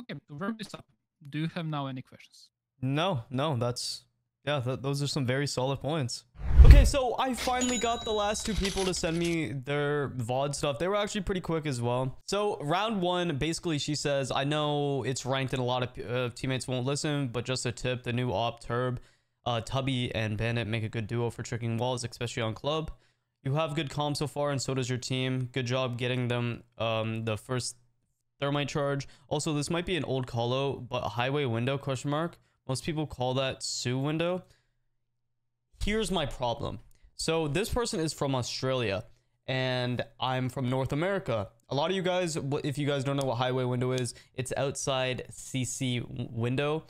Okay, to wrap this up, do you have now any questions? No, that's Yeah, those are some very solid points. Okay, so I finally got the last two people to send me their VOD stuff. They were actually pretty quick as well. So round one, basically she says, I know it's ranked and a lot of teammates won't listen, but just a tip, the new op Turb, Tubby and Bandit make a good duo for tricking walls, especially on club. You have good comms so far and so does your team. Good job getting them the first thermite charge. Also, this might be an old call out, but highway window question mark. Most people call that Sue window. Here's my problem. So this person is from Australia and I'm from North America. A lot of you guys, if you guys don't know what highway window is, it's outside CC window.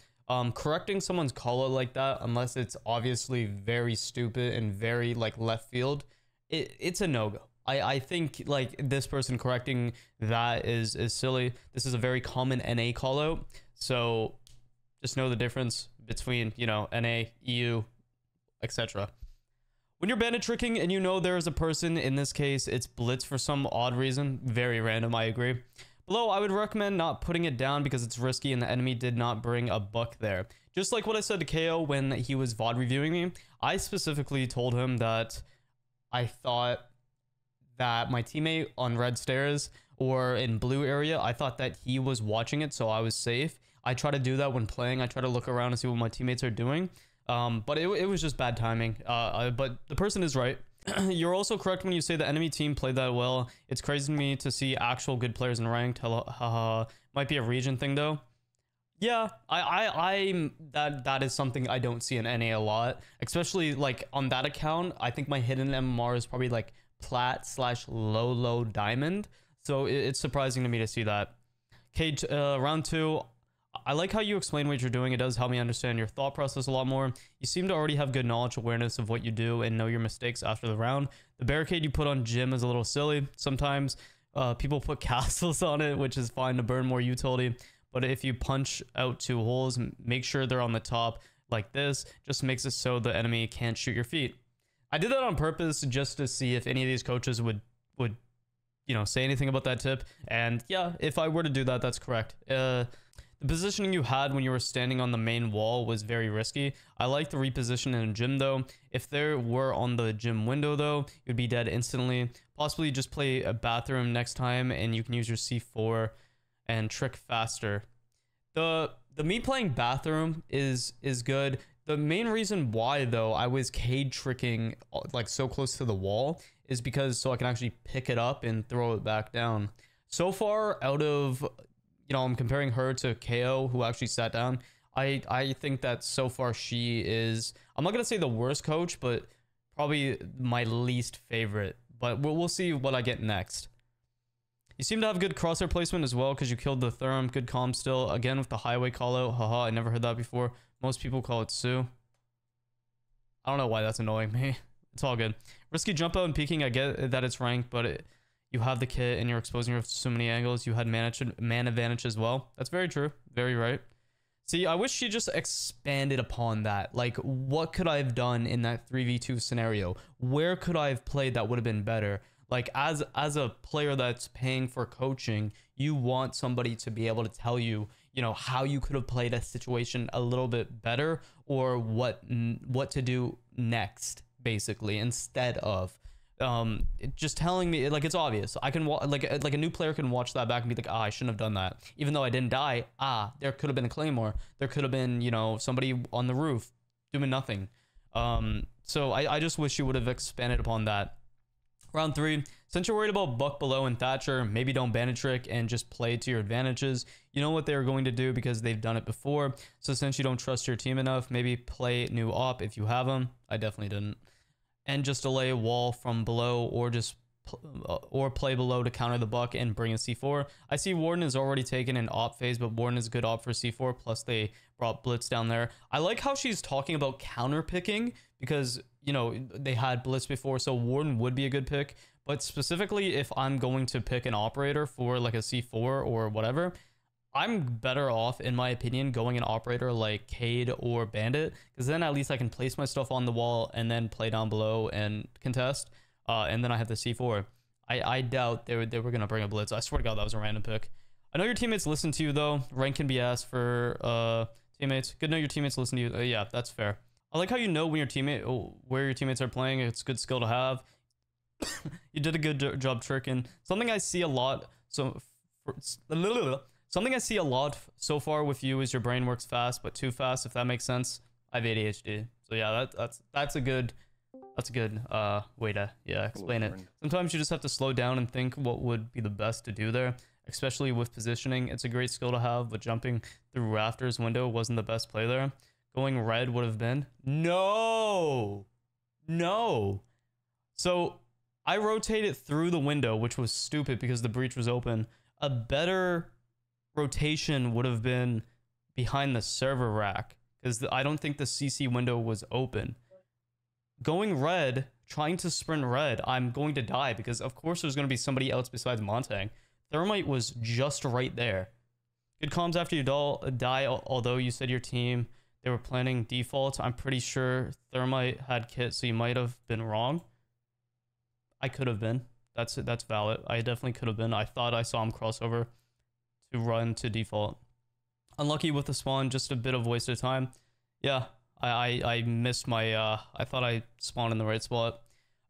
Correcting someone's call out like that, unless it's obviously very stupid and very like left field, it's a no-go. I think like this person correcting that is silly. This is a very common NA call out. So just know the difference between, you know, NA, EU, etc. When you're bandit tricking and you know there is a person, in this case, it's Blitz for some odd reason. Very random, I agree. Below, I would recommend not putting it down because it's risky and the enemy did not bring a buck there. Just like what I said to KO when he was VOD reviewing me, I specifically told him that I thought that my teammate on red stairs or in blue area, I thought that he was watching it, so I was safe. I try to do that when playing. I try to look around and see what my teammates are doing. But it was just bad timing. But the person is right. You're also correct when you say the enemy team played that well. It's crazy to me to see actual good players in ranked. Might be a region thing though. Yeah, that is something I don't see in NA a lot, especially like on that account. I think my hidden MMR is probably like plat / low diamond. So it's surprising to me to see that. Okay, round two. I like how you explain what you're doing. It does help me understand your thought process a lot more. You seem to already have good knowledge, awareness of what you do and know your mistakes after the round. The barricade you put on Jim is a little silly. Sometimes people put castles on it, which is fine to burn more utility. But if you punch out 2 holes, make sure they're on the top like this. Just makes it so the enemy can't shoot your feet. I did that on purpose just to see if any of these coaches would you know, say anything about that tip. And yeah, if I were to do that, that's correct. The positioning you had when you were standing on the main wall was very risky. I like the reposition in a gym though. If there were on the gym window though, you'd be dead instantly. Possibly just play a bathroom next time and you can use your C4 and trick faster. The me playing bathroom is good. The main reason why though I was cade tricking like so close to the wall is because so I can actually pick it up and throw it back down. So far out of, you know, I'm comparing her to KO who actually sat down. I think that so far she is, I'm not gonna say the worst coach, but probably my least favorite. But we'll see what I get next. You seem to have good crosshair placement as well because you killed the Therm. Good comm still. Again with the highway call out. Haha, I never heard that before. Most people call it Sue. I don't know why that's annoying me. It's all good. Risky jump out and peeking. I get that it's ranked, but you have the kit and you're exposing her to so many angles. You had man advantage as well. That's very true. Very right. See, I wish she just expanded upon that. Like, what could I have done in that 3v2 scenario? Where could I have played that would have been better? Like, as a player that's paying for coaching, you want somebody to be able to tell you, you know, how you could have played a situation a little bit better or what to do next, basically, instead of just telling me, like, it's obvious. I can like a new player can watch that back and be like, I shouldn't have done that, even though I didn't die. There could have been a claymore, there could have been, you know, somebody on the roof doing nothing. So I just wish you would have expanded upon that. Round 3, since you're worried about Buck Below and Thatcher, maybe don't bandit trick and just play to your advantages. You know what they're going to do because they've done it before. So since you don't trust your team enough, maybe play new op if you have them. I definitely didn't. And just delay a wall from below or just play below to counter the Buck and bring a C4. I see Warden is already taken an op phase, but Warden is a good op for C4. Plus they brought Blitz down there. I like how she's talking about counter picking because, you know, they had Blitz before, so Warden would be a good pick. But specifically, if I'm going to pick an operator for like a C4 or whatever, I'm better off, in my opinion, going an operator like Cade or Bandit, because then at least I can place my stuff on the wall and then play down below and contest. And then I have the C4. I doubt they were going to bring a Blitz. I swear to God, that was a random pick. I know your teammates listen to you, though. Rank can be asked for teammates. Good to know your teammates listen to you. Yeah, that's fair. I like how you know when your teammate, where your teammates are playing. It's a good skill to have. You did a good job tricking. Something I see a lot. Something I see a lot so far with you is your brain works fast, but too fast. If that makes sense. I have ADHD. So yeah, that's a good way to explain it. Sometimes you just have to slow down and think what would be the best to do there, especially with positioning. It's a great skill to have, but jumping through rafters window wasn't the best play there. Going red would have been. No. So I rotated through the window, which was stupid because the breach was open. A better rotation would have been behind the server rack, because I don't think the CC window was open. Going red, trying to sprint red, I'm going to die because of course there's going to be somebody else besides Montang. Thermite was just right there. Good comms after you die, although you said your team, they were planning defaults. I'm pretty sure Thermite had kit, so you might have been wrong. I could have been. That's valid. I definitely could have been. I thought I saw him crossover to run to default. Unlucky with the spawn, just a bit of wasted time. Yeah, I missed my, I thought I spawned in the right spot.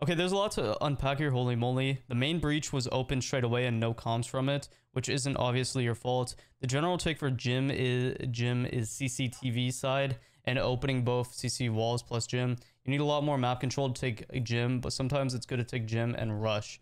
Okay, there's a lot to unpack here, holy moly. The main breach was open straight away and no comms from it, which isn't obviously your fault. The general take for gym is CCTV side and opening both CC walls plus gym. You need a lot more map control to take a gym, but sometimes it's good to take gym and rush.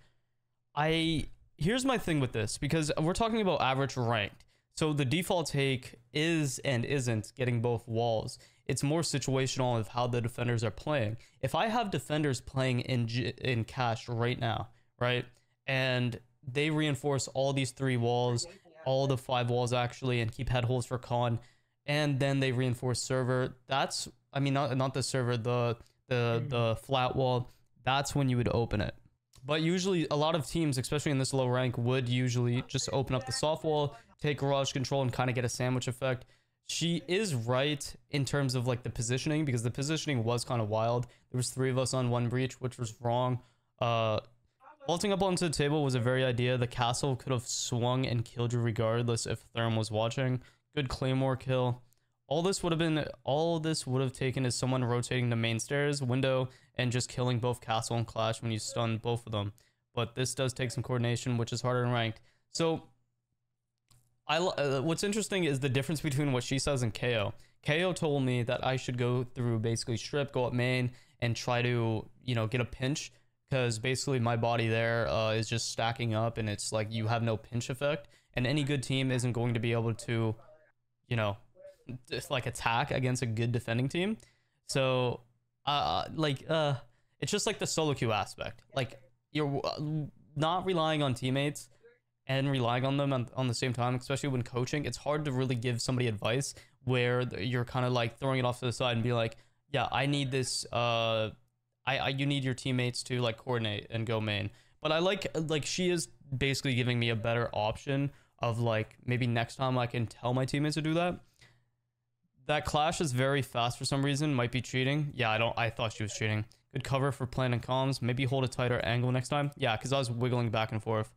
Here's my thing with this, because we're talking about average ranked. So the default take is and isn't getting both walls. It's more situational of how the defenders are playing. If I have defenders playing in cash right now, right, and they reinforce all these 3 walls, all the 5 walls actually, and keep head holes for con, and then they reinforce server, that's, I mean, not the server, the flat wall, that's when you would open it. But usually a lot of teams, especially in this low rank, would usually just open up the soft wall, take garage control, and kind of get a sandwich effect. She is right in terms of like the positioning, because the positioning was kind of wild. There was 3 of us on 1 breach, which was wrong. Vaulting up onto the table was a very idea. The castle could have swung and killed you regardless if Therm was watching. Good claymore kill. All this would have taken is someone rotating the main stairs window and just killing both castle and clash when you stun both of them. But this does take some coordination, which is harder in ranked. So what's interesting is the difference between what she says and KO. KO told me that I should go through basically strip, go up main, and try to, you know, get a pinch, because basically my body there is just stacking up, and it's like you have no pinch effect, and any good team isn't going to be able to, you know, just like attack against a good defending team. So it's just like the solo queue aspect. Like you're not relying on teammates and relying on them on the same time, especially when coaching. It's hard to really give somebody advice where you're kind of like throwing it off to the side and be like, yeah, I need this, you need your teammates to like coordinate and go main. But I like she is basically giving me a better option of like, maybe next time I can tell my teammates to do that. That clash is very fast for some reason, might be cheating. Yeah, I thought she was cheating. Good cover for planning comms. Maybe hold a tighter angle next time. Yeah, because I was wiggling back and forth.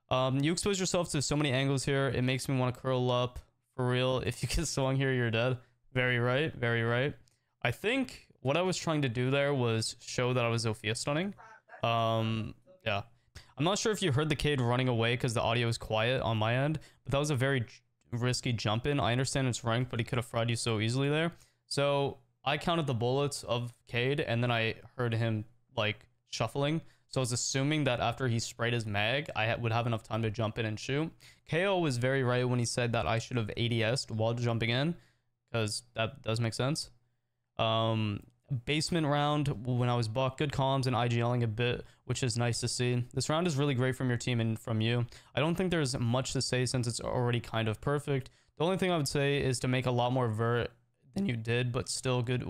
You expose yourself to so many angles here. It makes me want to curl up. For real, if you get swung here, you're dead. Very right, very right. I think what I was trying to do there was show that I was Zofia stunning. Yeah. I'm not sure if you heard the Cade running away because the audio is quiet on my end, but that was a very risky jump in. I understand it's ranked, but he could have fried you so easily there. So I counted the bullets of Cade, and then I heard him like shuffling. So I was assuming that after he sprayed his mag, I would have enough time to jump in and shoot. KO was very right when he said that I should have ADS'd while jumping in, because that does make sense. Basement round when I was buck, good comms and IGLing a bit, which is nice to see. This round is really great from your team and from you. I don't think there's much to say since it's already kind of perfect. The only thing I would say is to make a lot more vert than you did, but still good.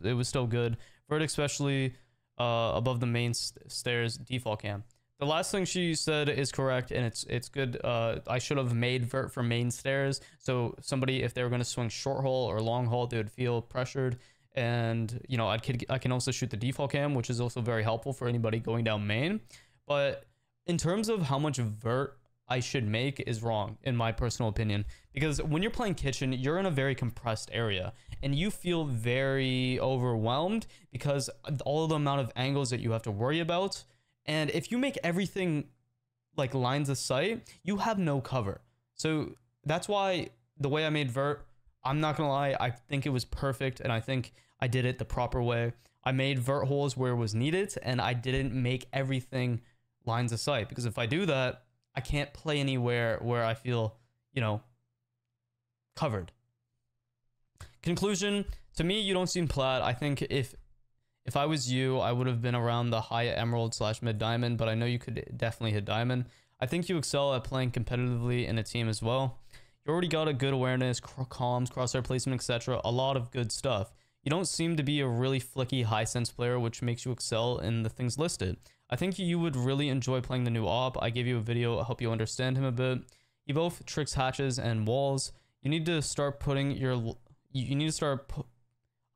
It was still good. Vert especially above the main stairs default cam. The last thing she said is correct, and it's good. I should have made vert for main stairs, so somebody, if they were going to swing short haul or long haul, they would feel pressured. And you know, I can also shoot the default cam, which is also very helpful for anybody going down main. But in terms of how much vert I should make is wrong, in my personal opinion. Because when you're playing kitchen, you're in a very compressed area, and you feel very overwhelmed because of all the amount of angles that you have to worry about. And if you make everything like lines of sight, you have no cover. So that's why the way I made vert, I'm not gonna lie, I think it was perfect, and I think I did it the proper way. I made vert holes where it was needed, and I didn't make everything lines of sight, because if I do that, I can't play anywhere where I feel, you know, covered. Conclusion, to me, you don't seem plat. I think if I was you, I would have been around the high emerald / mid diamond, but I know you could definitely hit diamond. I think you excel at playing competitively in a team as well. You already got a good awareness, comms, crosshair placement, etc. A lot of good stuff. You don't seem to be a really flicky high sense player, which makes you excel in the things listed. I think you would really enjoy playing the new op. I gave you a video to help you understand him a bit. He both tricks hatches and walls. You need to start putting your... You need to start...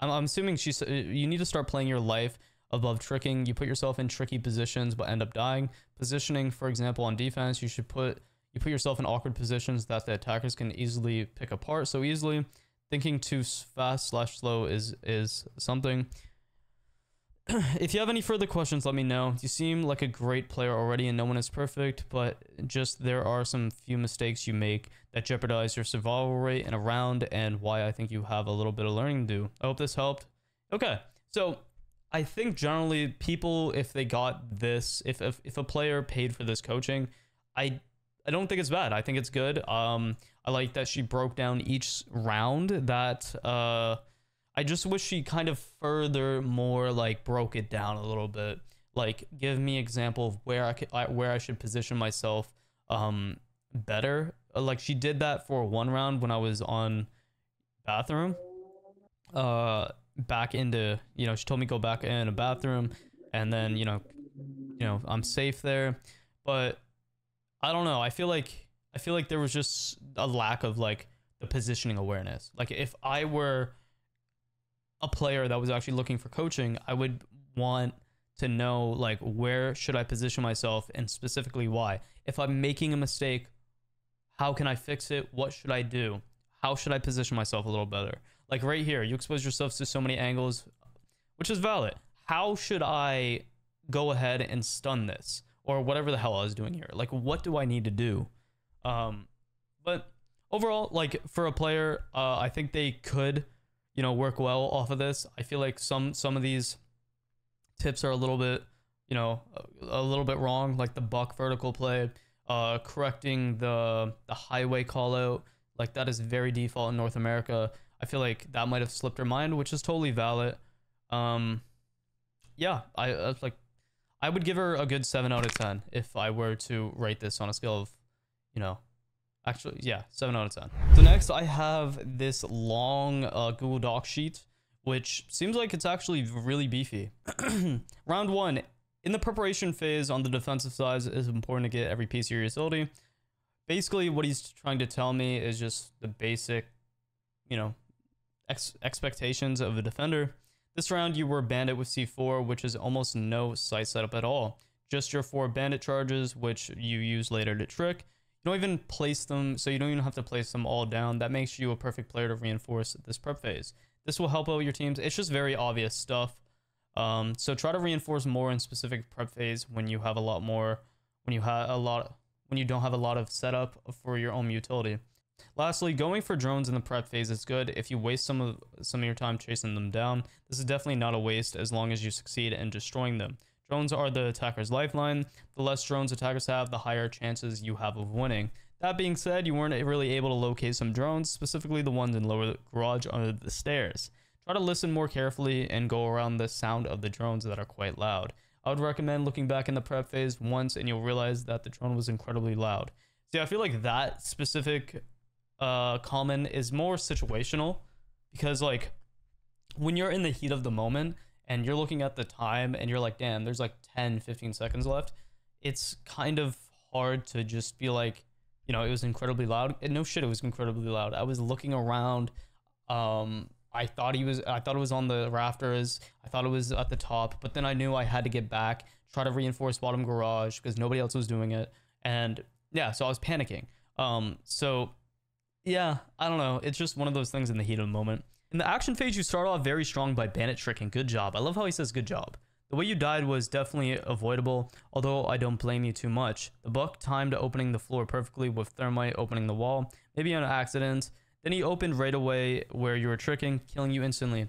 I'm assuming you need to start playing your life above tricking. You put yourself in tricky positions but end up dying. Positioning, for example, on defense, you put yourself in awkward positions that the attackers can easily pick apart so easily. Thinking too fast / slow is something. If you have any further questions, let me know. You seem like a great player already, and no one is perfect, but just there are some few mistakes you make that jeopardize your survival rate in a round, and why I think you have a little bit of learning to do. I hope this helped. Okay, so I think generally people, if they got this, if a player paid for this coaching, I don't think it's bad. I think it's good. I like that she broke down each round. That I just wish she kind of furthermore like broke it down a little bit. Like give me example of where I should position myself better. Like she did that for one round when I was on bathroom. Back into, you know, she told me go back in a bathroom, and then you know I'm safe there. But I don't know. I feel like there was just a lack of like the positioning awareness. Like if I were a player that was actually looking for coaching, I would want to know like where should I position myself, and specifically why. If I'm making a mistake, how can I fix it? What should I do? How should I position myself a little better? Like right here, you expose yourself to so many angles, which is valid. How should I go ahead and stun this? Or whatever the hell I was doing here. Like, what do I need to do? But overall, like for a player, I think they could, you know, work well off of this. I feel like some of these tips are a little bit, you know, a little bit wrong. Like the buck vertical play, correcting the highway call out. Like that is very default in North America. I feel like that might have slipped her mind, which is totally valid. Yeah, I would give her a good 7 out of 10 if I were to rate this on a scale of, you know, actually, yeah, 7 out of 10. So next I have this long Google Doc sheet, which seems like it's actually really beefy. Round 1, in the preparation phase on the defensive side, it's important to get every piece of your utility. Basically, what he's trying to tell me is just the basic, you know, expectations of a defender. This round, you were bandit with C4, which is almost no sight setup at all. Just your 4 bandit charges, which you use later to trick. You don't even place them, so you don't even have to place them all down. That makes you a perfect player to reinforce this prep phase. This will help out your teams. It's just very obvious stuff. So try to reinforce more in specific prep phase when you have a lot more, when you don't have a lot of setup for your own utility. Lastly, going for drones in the prep phase is good. If you waste some of your time chasing them down, this is definitely not a waste as long as you succeed in destroying them. Drones are the attacker's lifeline. The less drones attackers have, the higher chances you have of winning. That being said, you weren't really able to locate some drones, specifically the ones in lower garage under the stairs. Try to listen more carefully and go around the sound of the drones that are quite loud. I would recommend looking back in the prep phase once, and you'll realize that the drone was incredibly loud. See, I feel like that specific comment is more situational, because like when you're in the heat of the moment and you're looking at the time and you're like, damn, there's like 10-15 seconds left, it's kind of hard to just be like, you know, it was incredibly loud. And no shit, it was incredibly loud. I was looking around. I thought it was on the rafters. I thought it was at the top, but then I knew I had to get back, try to reinforce bottom garage because nobody else was doing it. And yeah, so I was panicking. So yeah, I don't know. It's just one of those things in the heat of the moment. In the action phase, you start off very strong by bandit tricking. Good job. I love how he says good job. The way you died was definitely avoidable, although I don't blame you too much. The buck timed opening the floor perfectly with thermite opening the wall, maybe on accident. Then he opened right away where you were tricking, killing you instantly.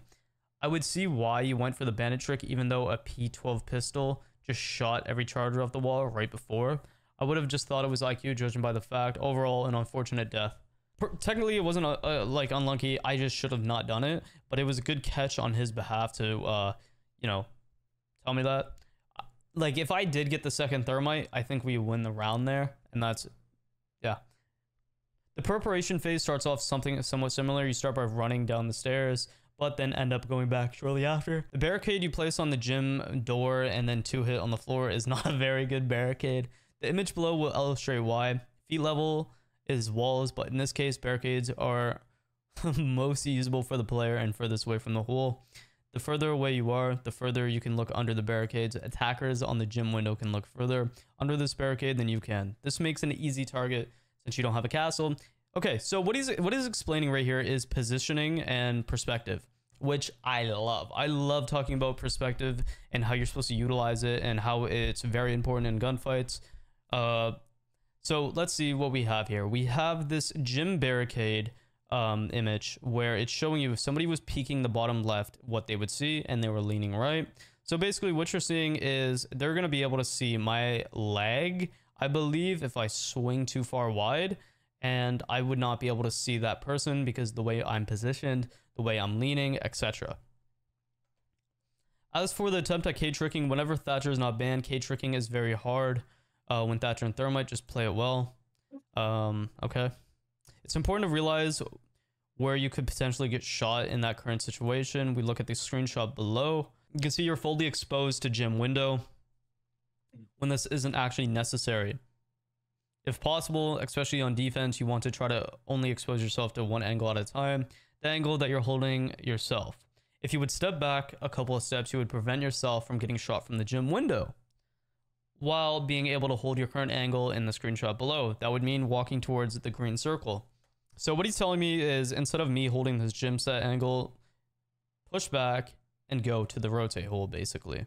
I would see why you went for the bandit trick, even though a P12 pistol just shot every charger off the wall right before. I would have just thought it was IQ, judging by the fact. Overall, an unfortunate death. Technically, it wasn't like unlucky. I just should have not done it, but it was a good catch on his behalf to, you know, tell me that. Like, if I did get the second thermite, I think we win the round there, and that's, yeah. The preparation phase starts off something somewhat similar. You start by running down the stairs, but then end up going back shortly after. The barricade you place on the gym door and then 2-hit on the floor is not a very good barricade. The image below will illustrate why. Feet level is walls, but in this case, barricades are most usable for the player and furthest away from the hole. The further away you are, the further you can look under the barricades. Attackers on the gym window can look further under this barricade than you can. This makes an easy target since you don't have a castle. Okay, so what he's explaining right here is positioning and perspective, which I love. I love talking about perspective and how you're supposed to utilize it and how it's very important in gunfights. So let's see what we have here. We have this gym barricade image where it's showing you if somebody was peeking the bottom left, what they would see, and they were leaning right. So basically what you're seeing is they're going to be able to see my leg, I believe, if I swing too far wide, and I would not be able to see that person because the way I'm positioned, the way I'm leaning, etc. As for the attempt at K-tricking, whenever Thatcher is not banned, K-tricking is very hard. When Thatcher and Thermite, just play it well. Okay. It's important to realize where you could potentially get shot in that current situation. We look at the screenshot below. You can see you're fully exposed to gym window when this isn't actually necessary. If possible, especially on defense, you want to try to only expose yourself to one angle at a time, the angle that you're holding yourself. If you would step back a couple of steps, you would prevent yourself from getting shot from the gym window while being able to hold your current angle in the screenshot below. That would mean walking towards the green circle. So what he's telling me is instead of me holding this gym set angle, push back and go to the rotate hole, basically.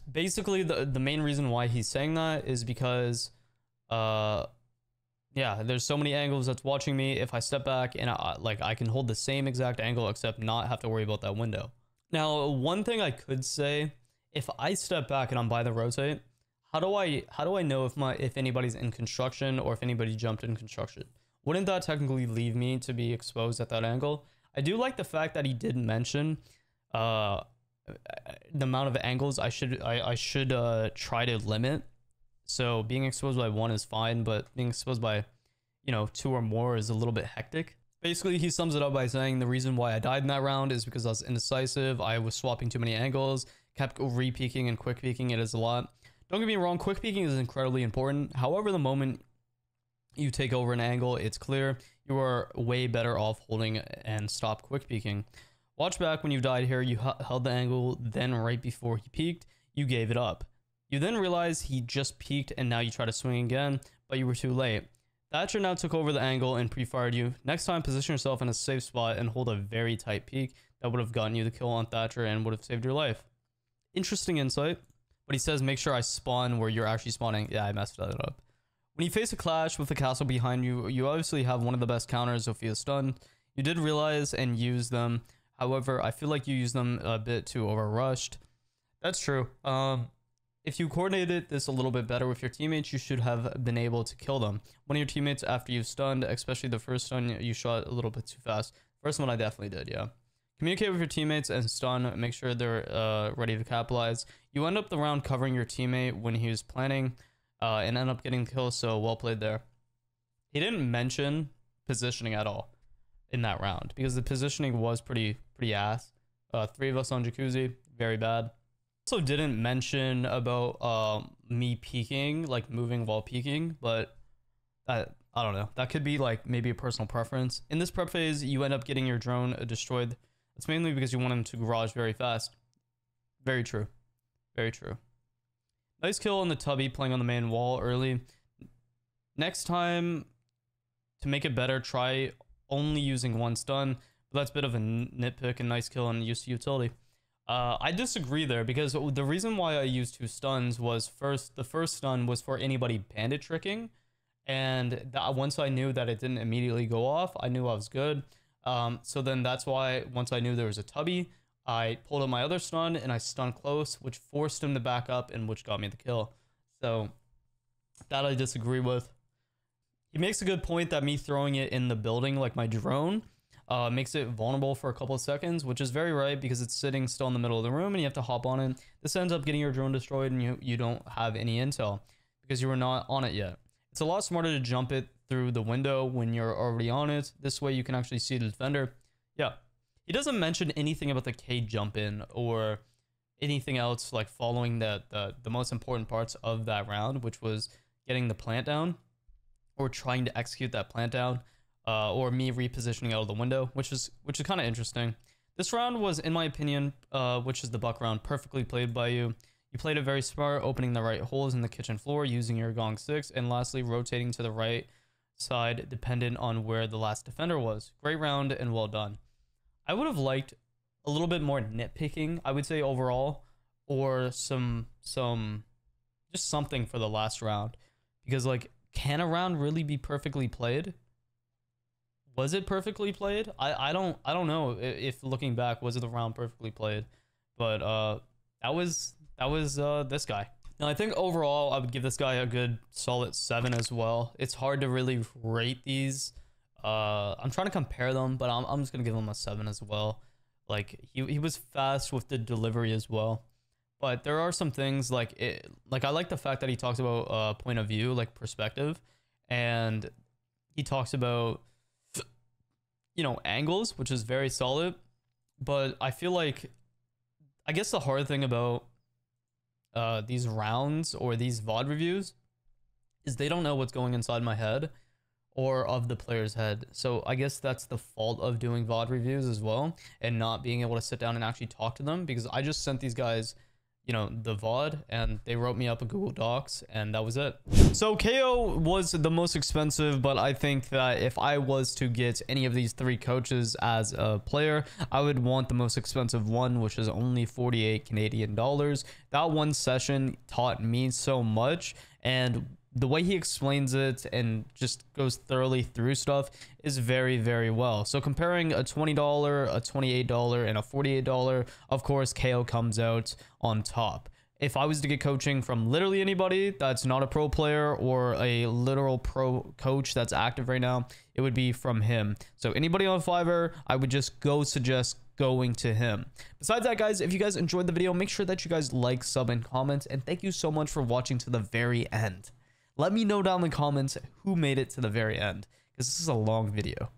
Basically, the main reason why he's saying that is because, yeah, there's so many angles that's watching me. If I step back and I can hold the same exact angle except not have to worry about that window. Now, one thing I could say, if I step back and I'm by the rotate, how do I know if anybody's in construction or if anybody jumped in construction? Wouldn't that technically leave me to be exposed at that angle? I do like the fact that he did mention the amount of angles I should try to limit. So being exposed by one is fine, but being exposed by, you know, 2 or more is a little bit hectic. Basically, he sums it up by saying the reason why I died in that round is because I was indecisive. I was swapping too many angles, kept re-peeking and quick peeking. It is a lot. Don't get me wrong, quick peeking is incredibly important. However, the moment you take over an angle, it's clear you are way better off holding and stop quick peeking. Watch back when you died here, you held the angle, then right before he peeked, you gave it up. You then realize he just peeked and now you try to swing again, but you were too late. Thatcher now took over the angle and pre-fired you. Next time, position yourself in a safe spot and hold a very tight peek. That would have gotten you the kill on Thatcher and would have saved your life. Interesting insight. But he says, make sure I spawn where you're actually spawning. Yeah, I messed that up. When you face a clash with the castle behind you, you obviously have one of the best counters, Sophia's stun. You did realize and use them. However, I feel like you used them a bit too overrushed. That's true. If you coordinated this a little bit better with your teammates, you should have been able to kill them. One of your teammates, after you've stunned, especially the first stun, you shot a little bit too fast. First one I definitely did, yeah. Communicate with your teammates and stun. Make sure they're ready to capitalize. You end up the round covering your teammate when he was planning and end up getting killed, so well played there. He didn't mention positioning at all in that round because the positioning was pretty ass. 3 of us on Jacuzzi, very bad. Also didn't mention about me peeking, like moving while peeking, but I don't know. That could be like maybe a personal preference. In this prep phase, you end up getting your drone destroyed. It's mainly because you want him to garage very fast. Very true. Very true. Nice kill on the tubby playing on the main wall early. Next time, to make it better, try only using one stun. But that's a bit of a nitpick and nice kill and use utility. I disagree there, because the reason why I used 2 stuns was the first stun was for anybody bandit tricking, and once I knew that it didn't immediately go off, I knew I was good. So then that's why once I knew there was a tubby, I pulled up my other stun and I stunned close, which forced him to back up and which got me the kill. So that I disagree with. He makes a good point that me throwing it in the building like my drone makes it vulnerable for a couple of seconds, which is very right, because it's sitting still in the middle of the room and you have to hop on it. This ends up getting your drone destroyed and you don't have any intel because you were not on it yet. It's a lot smarter to jump it through the window when you're already on it. This way you can actually see the defender. Yeah. He doesn't mention anything about the K jump in or anything else like following the most important parts of that round, which was getting the plant down or trying to execute that plant down. Or me repositioning out of the window, which is kind of interesting. This round was, in my opinion, which is the buck round, perfectly played by you. You played it very smart, opening the right holes in the kitchen floor using your gong 6, and lastly rotating to the right side dependent on where the last defender was. Great round and well done. I would have liked a little bit more nitpicking, I would say, overall, or some just something for the last round, because like, can a round really be perfectly played? Was it perfectly played? I don't know if looking back, was it the round perfectly played? But that was this guy. Now I think overall I would give this guy a good solid 7 as well. It's hard to really rate these. I'm trying to compare them, but I'm just gonna give him a 7 as well. Like he was fast with the delivery as well. But there are some things like I like the fact that he talks about point of view, like perspective, and he talks about, you know, angles, which is very solid. But I feel like, I guess the hard thing about these rounds or these VOD reviews is they don't know what's going inside my head or of the player's head. So I guess that's the fault of doing VOD reviews as well, and not being able to sit down and actually talk to them, because I just sent these guys, you know, the VOD, and they wrote me up a Google Docs, and that was it. So KO was the most expensive, but I think that if I was to get any of these 3 coaches as a player, I would want the most expensive one, which is only 48 Canadian dollars. That one session taught me so much, and the way he explains it and just goes thoroughly through stuff is very, very well. So comparing a $20, a $28, and a $48, of course, KO comes out on top. If I was to get coaching from literally anybody that's not a pro player or a literal pro coach that's active right now, it would be from him. So anybody on Fiverr, I would just suggest going to him. Besides that, guys, if you guys enjoyed the video, make sure that you guys like, sub, and comment. And thank you so much for watching to the very end. Let me know down in the comments who made it to the very end, because this is a long video.